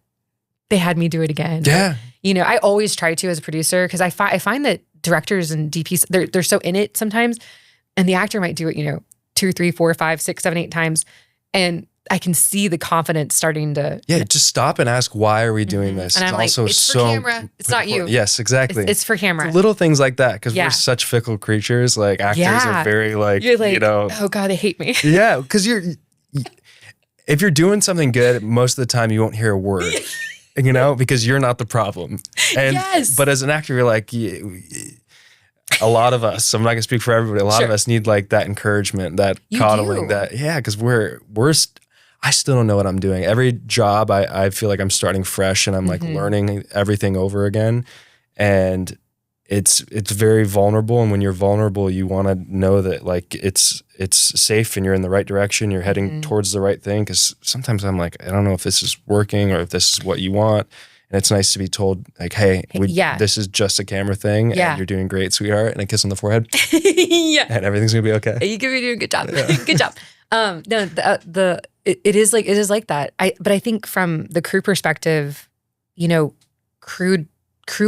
they had me do it again. Yeah. You know, I always try to as a producer, because I find that directors and DPs, they're so in it sometimes, and the actor might do it, you know, 2, 3, 4, 5, 6, 7, 8 times, and I can see the confidence starting to. Yeah. Just stop and ask, why are we doing this? And I'm like, also it's so for camera. It's not you. Yes, exactly. It's for camera. Little things like that, because Yeah. we're such fickle creatures. Like actors Yeah. are very like, You're like, you know, oh God, they hate me. yeah, because if you're doing something good, most of the time you won't hear a word, you know, because you're not the problem. And Yes. but as an actor, you're like, a lot of us. I'm not gonna speak for everybody. A lot of Sure. us need like that encouragement, that You coddling, do. because I still don't know what I'm doing. Every job, I feel like I'm starting fresh and I'm like learning everything over again, and it's very vulnerable. And when you're vulnerable, you want to know that like it's safe and you're in the right direction. You're heading towards the right thing. Because sometimes I'm like, I don't know if this is working or if this is what you want. And it's nice to be told like, hey, Yeah. this is just a camera thing, Yeah. and you're doing great, sweetheart, and a kiss on the forehead, Yeah. and everything's gonna be okay. You could be doing a good job. Good job. No, it is like that. But I think from the crew perspective, you know, crew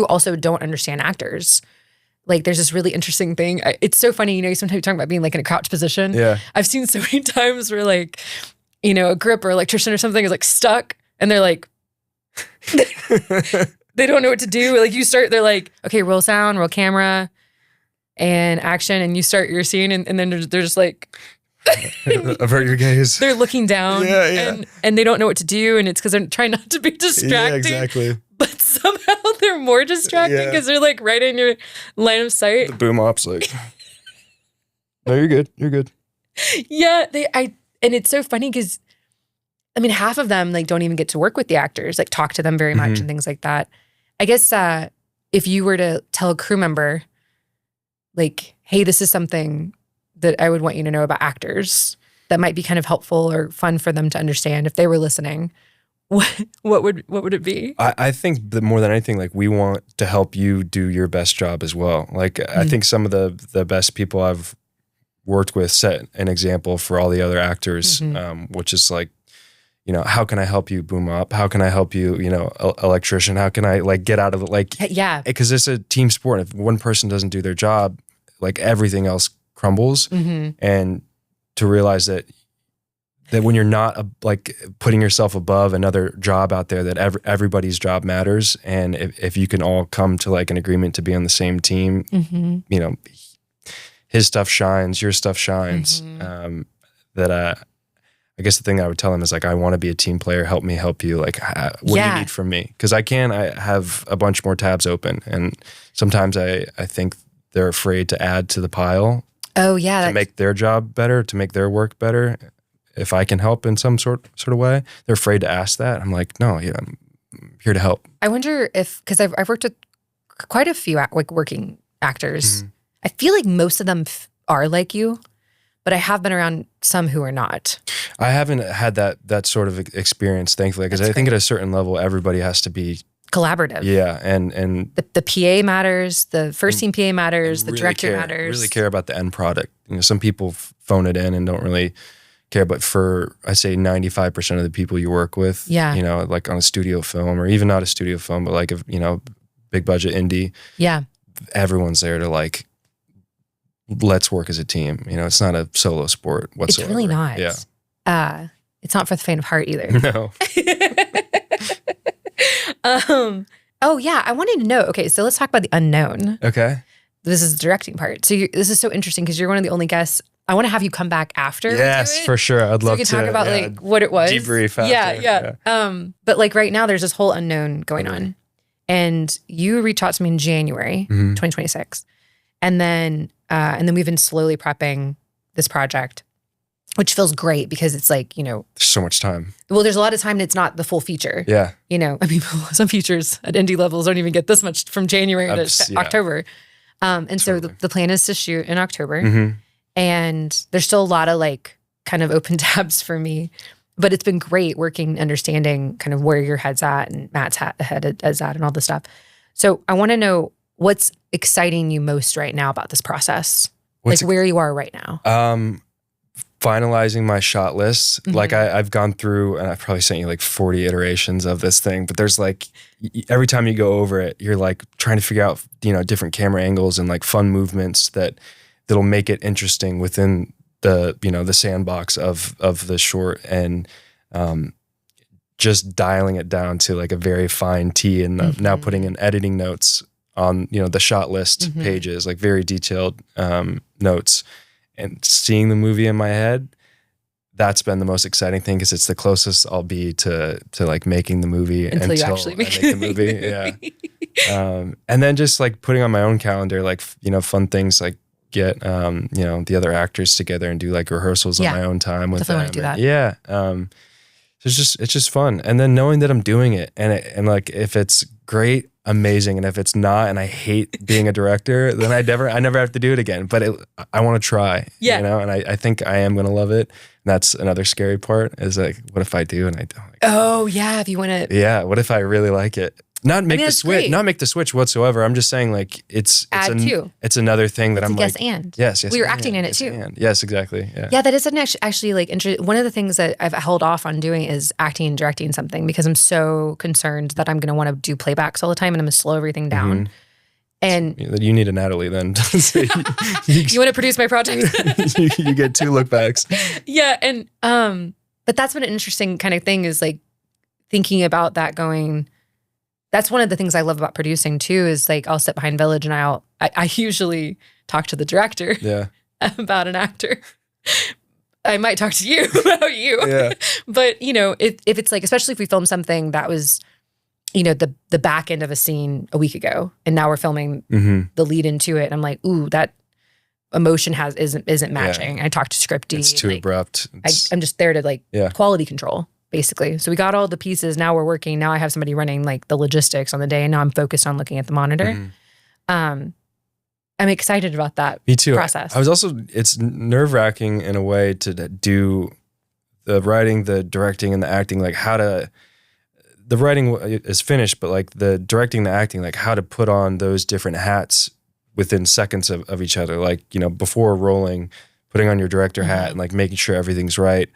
also don't understand actors. Like there's this really interesting thing. It's so funny, you know, sometimes you're talking about being like in a crouch position. Yeah. I've seen so many times where like, you know, a grip or electrician or something is like stuck, and they're like, they don't know what to do. Like they're like, okay, roll sound, roll camera, and action, and you start your scene, and then they're just like, Avert your gaze. they're looking down, Yeah. and they don't know what to do, and it's because they're trying not to be distracting. Yeah, exactly. But somehow they're more distracting Yeah. because they're like right in your line of sight. The boom op's like, no, you're good. You're good. Yeah, and it's so funny because, I mean, half of them like don't even get to work with the actors, like talk to them very much and things like that. I guess if you were to tell a crew member, like, hey, this is something that I would want you to know about actors that might be kind of helpful or fun for them to understand if they were listening, what would it be? I think that more than anything, like we want to help you do your best job as well. Like I think some of the best people I've worked with set an example for all the other actors, which is like, you know, how can I help you boom up? How can I help you, you know, electrician? How can I like get out of it? Like, Yeah. because it's a team sport. If one person doesn't do their job, like everything else crumbles. And to realize that when you're not like putting yourself above another job out there, that everybody's job matters. And if you can all come to like an agreement to be on the same team, you know, his stuff shines, your stuff shines. I guess the thing I would tell him is like, I want to be a team player. Help me help you. Like, what do you need from me? Because I have a bunch more tabs open. And sometimes I think they're afraid to add to the pile. Oh, yeah. To make their job better, to make their work better. If I can help in some sort of way, they're afraid to ask that. I'm like, no, yeah, I'm here to help. I wonder if, because I've worked with quite a few like working actors. I feel like most of them are like you, but I have been around some who are not. I haven't had that sort of experience, thankfully, because I think at a certain level, everybody has to be collaborative. Yeah, and the PA matters, the first team PA matters, the really director matters. Really care about the end product. Some people phone it in and don't really care, but for I say 95% of the people you work with, like on a studio film or even not a studio film, but like big budget indie, everyone's there to like, let's work as a team. It's not a solo sport whatsoever. It's really not. Yeah. It's not for the faint of heart either. No. Oh yeah, I wanted to know. Okay, so let's talk about the unknown. Okay. This is the directing part. So this is so interesting because you're one of the only guests. I want to have you come back after. Yes, for sure. I'd love to. So we can talk about like what it was. Debrief after. Yeah. But like right now, there's this whole unknown going on, and you reached out to me in January 2026, and then we've been slowly prepping this project, which feels great because it's like, there's so much time. Well, there's a lot of time and it's not the full feature. Yeah. I mean, some features at indie levels don't even get this much from January to October. And so the plan is to shoot in October. And there's still a lot of like kind of open tabs for me, but it's been great working, understanding kind of where your head's at and Matt's head is at and all this stuff. So I want to know what's exciting you most right now about this process, like where you are right now. Finalizing my shot list. Like I've gone through, and I've probably sent you like 40 iterations of this thing, but there's like, every time you go over it, you're like trying to figure out, different camera angles and like fun movements that'll make it interesting within the sandbox of the short, and just dialing it down to like a very fine T, and now putting in editing notes on, the shot list pages, like very detailed notes. And seeing the movie in my head, that's been the most exciting thing because it's the closest I'll be to like making the movie until you actually I make the movie. Yeah. And then just like putting on my own calendar, like, fun things like get, the other actors together and do like rehearsals on my own time with them. Want to do that. Yeah. It's just fun. And then knowing that I'm doing it and like, if it's great, amazing. And if it's not, and I hate being a director, then I never have to do it again. But I want to try, and I think I am going to love it. And that's another scary part is like, what if I do and I don't? Like, oh yeah. If you want to. Yeah. What if I really like it? Not make the switch, great. Not make the switch whatsoever. I'm just saying like it's another thing that I'm like, yes. Well, you're acting in it too. Yes, exactly. Yeah. Yeah. That is actually like one of the things that I've held off on doing is acting and directing something because I'm so concerned that I'm going to want to do playbacks all the time and I'm going to slow everything down. And you need a Natalie then. You want to produce my project? you get 2 look backs. Yeah. And, but that's been an interesting kind of thing is like thinking about that going, that's one of the things I love about producing too, is like, I'll sit behind Village and I usually talk to the director about an actor. I might talk to you about you. Yeah. But if it's like, especially if we film something that was, the back end of a scene a week ago, and now we're filming the lead into it. And I'm like, ooh, that emotion isn't matching. I talked to Scripty. It's too abrupt. I'm just there to like quality control, basically. So we got all the pieces. Now we're working. Now I have somebody running like the logistics on the day, and now I'm focused on looking at the monitor. I'm excited about that. Me too. Process. I was also, it's nerve-wracking in a way to do the writing, the directing, and the acting, like the writing is finished, but like the directing, the acting, like how to put on those different hats within seconds of each other. Like, before rolling, putting on your director hat and like making sure everything's right.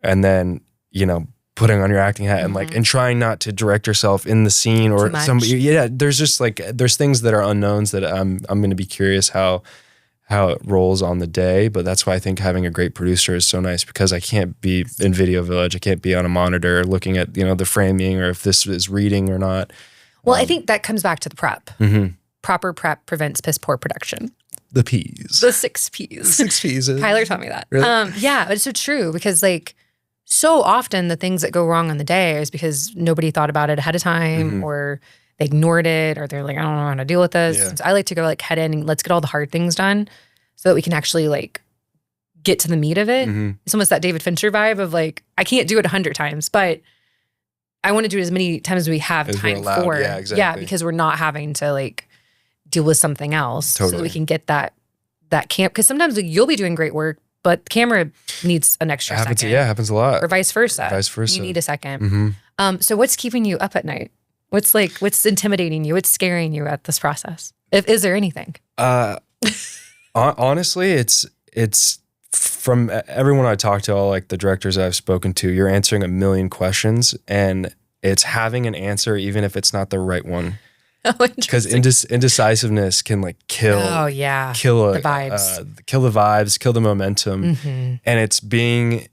And then, putting on your acting hat and like, and trying not to direct yourself in the scene or somebody. Yeah. There's just like, there's things that are unknowns that I'm going to be curious how it rolls on the day. But that's why I think having a great producer is so nice, because I can't be in Video Village. I can't be on a monitor looking at, the framing or if this is reading or not. Well, I think that comes back to the prep. Proper prep prevents piss poor production. The P's. The 6 P's. The 6 P's. Kyler taught me that. Really? Yeah, but it's so true, because like so often the things that go wrong on the day is because nobody thought about it ahead of time, or they ignored it, or they're like, I don't know how to deal with this. Yeah. So I like to go like head in and let's get all the hard things done so that we can actually like get to the meat of it. It's almost that David Fincher vibe of like, I can't do it 100 times, but I want to do it as many times as we have time for. Yeah, exactly. Yeah, because we're not having to like deal with something else so that we can get that camp. Because sometimes like, you'll be doing great work but the camera needs an extra happens, second. yeah, happens a lot. Or vice versa. Vice versa. You need a second. So what's keeping you up at night? What's intimidating you? What's scaring you at this process? Is there anything? Honestly, it's from everyone I talk to, all like the directors I've spoken to, you're answering a million questions, and it's having an answer even if it's not the right one. Oh, Because indecisiveness can like kill. Oh yeah, kill the vibes, kill the vibes, kill the momentum, and it's being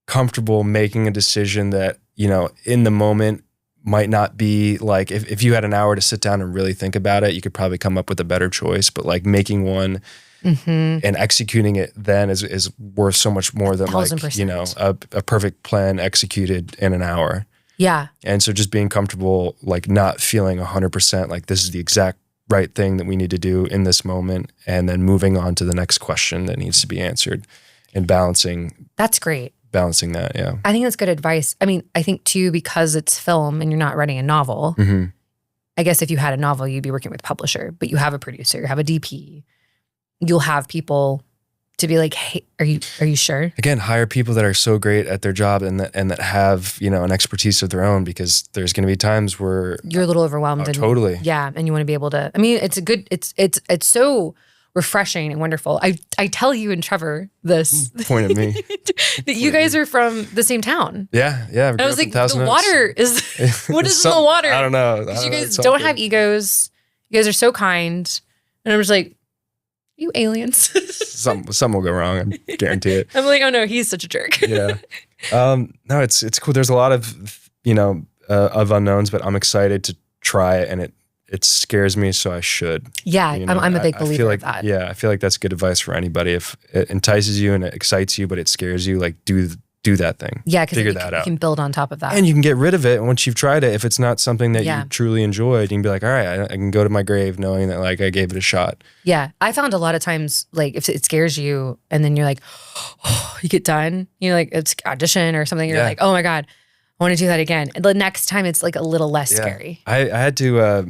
comfortable making a decision that, you know, in the moment might not be like, if you had an hour to sit down and really think about it, you could probably come up with a better choice. But like making one and executing it then is worth so much more than 1000%. like, you know, a perfect plan executed in an hour. Yeah. And so just being comfortable, like not feeling 100% like this is the exact right thing that we need to do in this moment, and then moving on to the next question that needs to be answered, and balancing. That's great. Balancing that, yeah. I think that's good advice. I mean, I think too, because it's film and you're not writing a novel, I guess if you had a novel, you'd be working with a publisher, but you have a producer, you have a DP, you'll have people to be like, hey, are you sure? Again, hire people that are so great at their job and that have, you know, an expertise of their own, because there's going to be times where you're a little overwhelmed. Totally. Yeah. And you want to be able to, I mean, it's so refreshing and wonderful. I tell you and Trevor this. Point at me. that you guys are from the same town. Yeah. Yeah. I was like, the water is, what is in the water? I don't know. Because you guys don't have egos. You guys are so kind. And I'm just like, you aliens. Something will go wrong. I guarantee it. I'm like, oh no, he's such a jerk. Yeah. No, it's cool. There's a lot of, you know, of unknowns, but I'm excited to try it, and it scares me, so I should. Yeah, you know, I'm a big believer I feel like, of that. Yeah, I feel like that's good advice for anybody. If it entices you and it excites you, but it scares you, like do that thing. Yeah, because figure you that out. can build on top of that. And you can get rid of it once you've tried it. If it's not something that Yeah. you truly enjoyed, you can be like, all right, I can go to my grave knowing that like I gave it a shot. Yeah, I found a lot of times, like if it scares you and then you're like, oh, you get done, you know, like it's audition or something, you're like, oh my God, I want to do that again. And the next time it's like a little less scary. I had to, I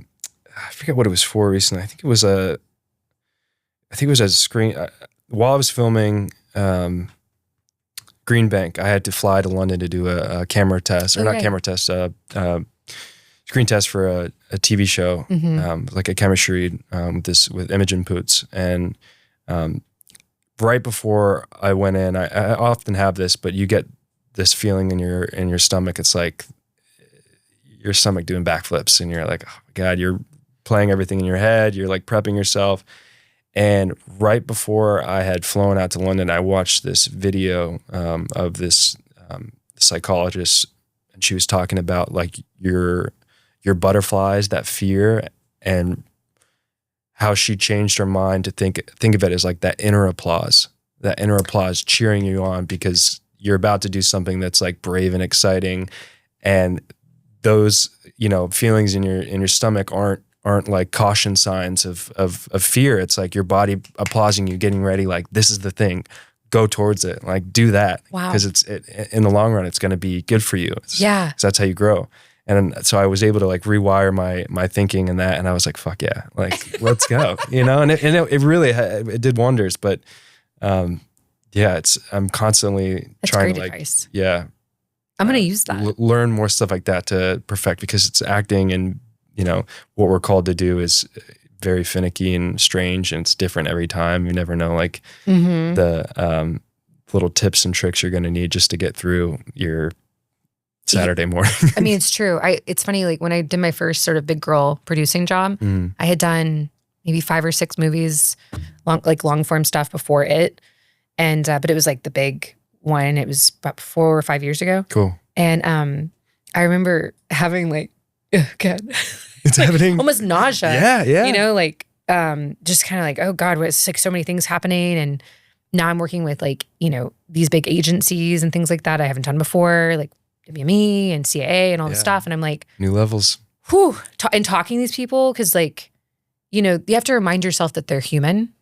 forget what it was for recently. I think it was a screen, while I was filming Green Bank, I had to fly to London to do a camera test, or not camera test, screen test for a TV show, like a chemistry with Imogen Poots. And right before I went in, I often have this, but you get this feeling in your stomach. It's like your stomach doing backflips, and you're like, oh my God, you're playing everything in your head. You're like prepping yourself. And right before I had flown out to London, I watched this video of this psychologist, and she was talking about like your butterflies, that fear, and how she changed her mind to think of it as like that inner applause cheering you on because you're about to do something that's like brave and exciting, and those, you know, feelings in your stomach aren't like caution signs of fear. It's like your body applauding you, getting ready, like this is the thing, go towards it, like do that. Wow. Because in the long run, it's going to be good for you. Yeah. Because that's how you grow. And so I was able to like rewire my thinking in that. And I was like, fuck yeah, like let's go, you know? And it really, it did wonders. But yeah, I'm constantly trying to like, advice. Yeah. I'm going to use that. Learn more stuff like that to perfect, because it's acting, and you know, what we're called to do is very finicky and strange, and it's different every time. You never know, like the little tips and tricks you're going to need just to get through your Saturday morning. I mean, it's true. It's funny, like when I did my first sort of big girl producing job, I had done maybe 5 or 6 movies, long form stuff before it. And, but it was like the big one. It was about 4 or 5 years ago. Cool. And I remember having like, oh God. It's like happening. Almost nausea. Yeah. You know, like just kind of like, oh God, it's like so many things happening. And now I'm working with like, you know, these big agencies and things like that I haven't done before, like WME and CAA and all this stuff. And I'm like, new levels. Whew. And talking to these people, because like, you know, you have to remind yourself that they're human.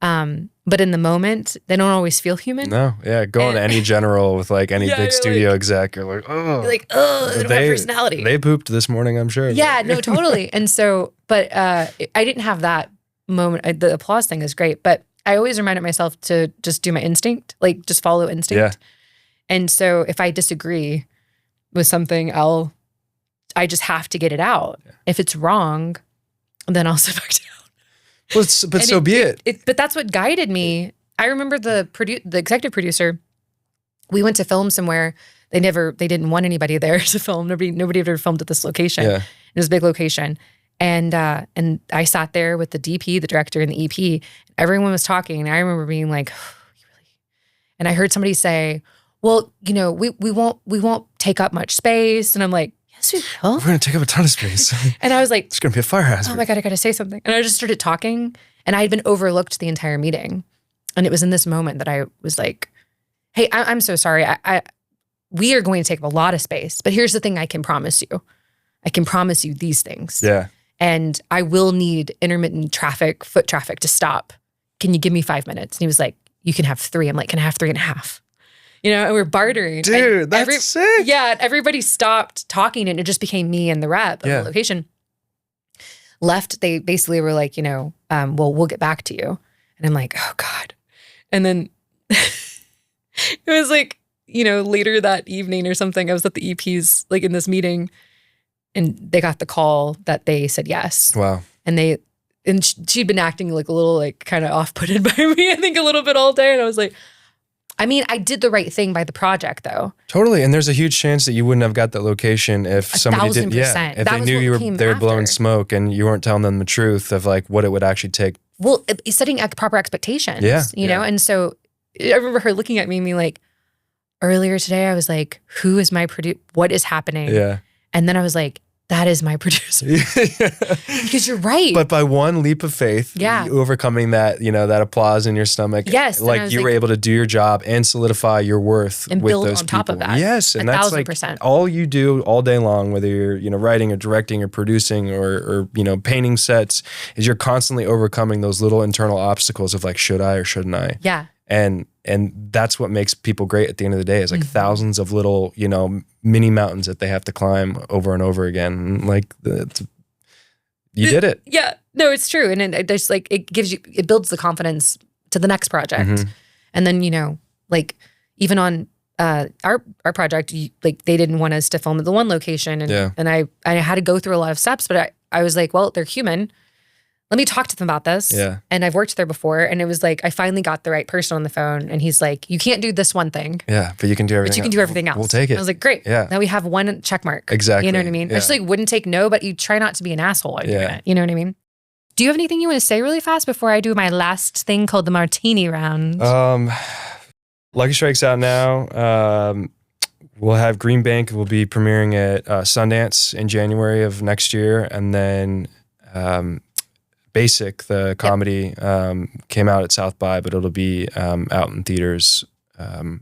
But in the moment, they don't always feel human. No, yeah. Going to any general with like any big studio exec, you're like, oh. You're like, oh, they don't have personality. They pooped this morning, I'm sure. Yeah, no, totally. And so, but I didn't have that moment. The applause thing is great. But I always reminded myself to just do my instinct, like just follow instinct. Yeah. And so if I disagree with something, I just have to get it out. Yeah. If it's wrong, then I'll sit back down. Well, but so be it. But that's what guided me. I remember the executive producer. We went to film somewhere. They didn't want anybody there to film. Nobody ever filmed at this location. Yeah. It was a big location. And I sat there with the DP, the director, and the EP. Everyone was talking, and I remember being like, oh, really? And I heard somebody say, well, we won't take up much space. And I'm like, yes, we will. We're going to take up a ton of space. And I was like, it's going to be a fire hazard. Oh my God, I got to say something. And I just started talking, and I had been overlooked the entire meeting. And it was in this moment that I was like, hey, I'm so sorry. We are going to take up a lot of space, but here's the thing I can promise you. I can promise you these things. Yeah. And I will need intermittent foot traffic to stop. Can you give me 5 minutes? And he was like, you can have 3. I'm like, can I have 3.5? And we're bartering. Dude, and that's sick. Yeah, everybody stopped talking, and it just became me and the rep of the location. Left, they basically were like, well, we'll get back to you. And I'm like, oh God. And then it was like, later that evening or something, I was at the EP's like in this meeting, and they got the call that they said yes. Wow. And she'd been acting like a little like kind of off-putted by me, I think a little bit all day. And I was like, I did the right thing by the project though. Totally. And there's a huge chance that you wouldn't have got that location if somebody did. 1,000%. Yeah. If they knew they were blowing smoke and you weren't telling them the truth of like what it would actually take. Well, setting proper expectations, you know? And so I remember her looking at me and being like, earlier today, I was like, who is my producer? What is happening? Yeah. And then I was like, that is my producer. Because you're right. But by one leap of faith, overcoming that, that applause in your stomach. Yes. Like you were able to do your job and solidify your worth and with build those on people. top of that. Yes. And that's 1,000%. like all you do all day long, whether you're, writing or directing or producing or painting sets, is you're constantly overcoming those little internal obstacles of like, should I or shouldn't I? Yeah. And that's what makes people great at the end of the day is like thousands of little, mini mountains that they have to climb over and over again. And like you did it. Yeah, no, it's true. And it just like, it builds the confidence to the next project. And then, like even on our project, like they didn't want us to film at the one location. And I had to go through a lot of steps, but I was like, well, they're human. Let me talk to them about this. Yeah. And I've worked there before. And it was like, I finally got the right person on the phone. And he's like, you can't do this one thing. Yeah, but you can do everything. But you can do everything else. We'll take it. I was like, great. Yeah. Now we have one check mark. Exactly. You know what I mean? Yeah. I just like wouldn't take no, but you try not to be an asshole while you're doing it. You know what I mean? Do you have anything you want to say really fast before I do my last thing called the Martini Round? Lucky Strike's out now. We'll have Green Bank. We'll be premiering at Sundance in January of next year. And then Basic, the comedy, came out at South by, but it'll be out in theaters in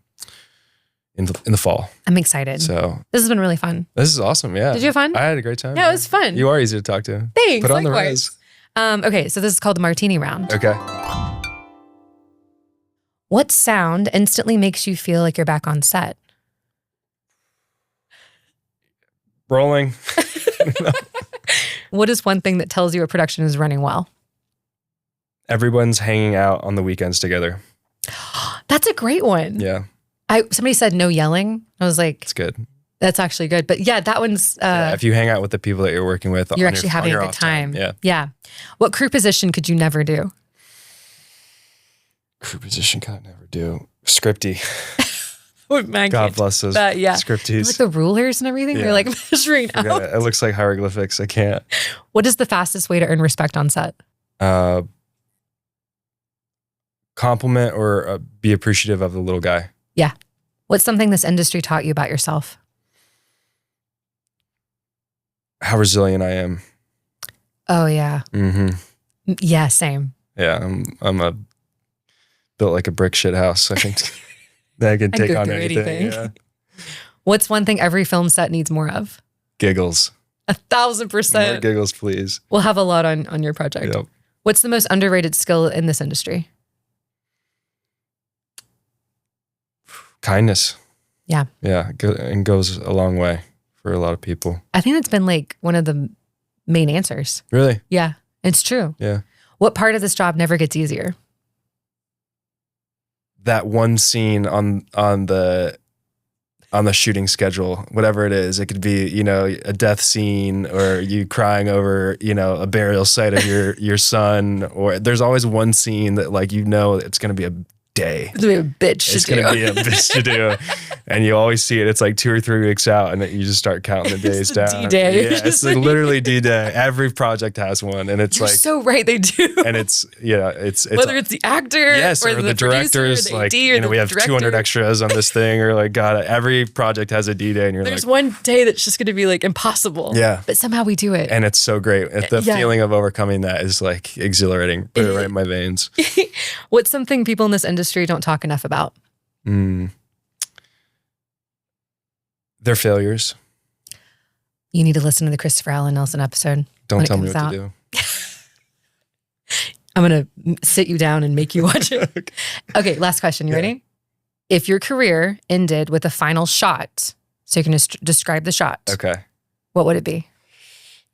the fall. I'm excited. So this has been really fun. This is awesome. Yeah. Did you have fun? I had a great time. Yeah, it was fun. You are easy to talk to. Thanks. Put on the res. Okay, so this is called the Martini Round. Okay. What sound instantly makes you feel like you're back on set? Rolling. What is one thing that tells you a production is running well? Everyone's hanging out on the weekends together. That's a great one. Yeah. Somebody said no yelling. I was like, it's good. That's actually good. But yeah, that one's... if you hang out with the people that you're working with, you're actually having a good time. Yeah. What crew position could you never do? Crew position could I never do. Scripty. Man, God bless those scripties. Like the rulers and everything. They're like measuring out. It looks like hieroglyphics. I can't. What is the fastest way to earn respect on set? Compliment or be appreciative of the little guy. Yeah. What's something this industry taught you about yourself? How resilient I am. Oh yeah. Yeah, same. Yeah, I'm built like a brick shit house. I think that I can take on anything. Yeah. What's one thing every film set needs more of? Giggles. 1,000%. More giggles, please. We'll have a lot on your project. Yep. What's the most underrated skill in this industry? Kindness. Yeah. Yeah, and goes a long way for a lot of people. I think that's been like one of the main answers. Really? Yeah, it's true. Yeah. What part of this job never gets easier? that one scene on the shooting schedule, whatever it is. It could be, you know, a death scene or you crying over, you know, a burial site of your son, or there's always one scene that like, you know, it's going to be a day. It's going to be a bitch It's going to be a bitch to do. And you always see it. It's like 2 or 3 weeks out and then you just start counting the days down. D-Day. Yeah, it's like literally D-Day. Every project has one. And it's You're like, so right, they do. and it's, you know, it's whether it's the actor or the directors, producer, like, the AD, you know, or we the have director. 200 extras on this thing, or like, God, every project has a D-Day and you're There's like, one day that's just going to be like impossible. Yeah. But somehow we do it. and it's so great. The Yeah. feeling of overcoming that is like exhilarating. Put it right in my veins. What's something people in this industry don't talk enough about? Their failures. You need to listen to the Christopher Allen Nelson episode. Don't when it tell me comes what out. to do. I'm going to sit you down and make you watch it. Okay, last question. You Yeah. ready? If your career ended with a final shot, so you can describe the shot, Okay. what would it be?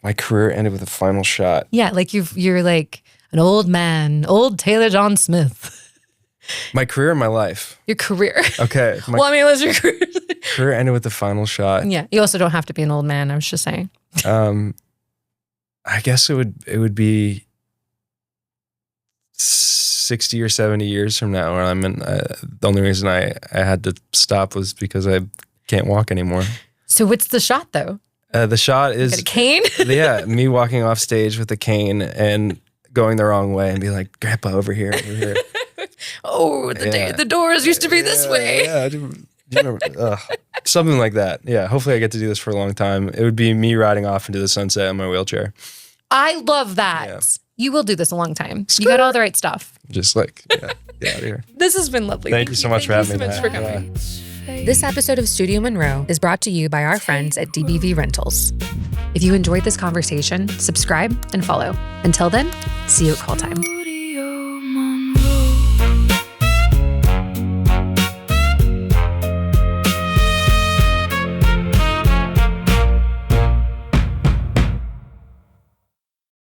My career ended with a final shot. Yeah, like you're like an old man, old Taylor John Smith. My career and my life. Your career. Okay. My Well, I mean, what's your career? career ended with the final shot. Yeah, you also don't have to be an old man. I was just saying. I guess it would be 60 or 70 years from now where I'm in. The only reason I had to stop was because I can't walk anymore. So what's the shot though? The shot Got is a cane? yeah, me walking off stage with a cane and going the wrong way and be like, Grandpa, over here, over here. Oh, the doors used to be this way. Yeah, do you remember? Something like that. Yeah, hopefully I get to do this for a long time. It would be me riding off into the sunset in my wheelchair. I love that. Yeah. You will do this a long time. You got all the right stuff. Just like, yeah, get out of here. This has been lovely. Thank you so much for having me. Thank you so much for coming. Yeah. This episode of Studio Monroe is brought to you by our friends at DBV Rentals. If you enjoyed this conversation, subscribe and follow. Until then, see you at call time.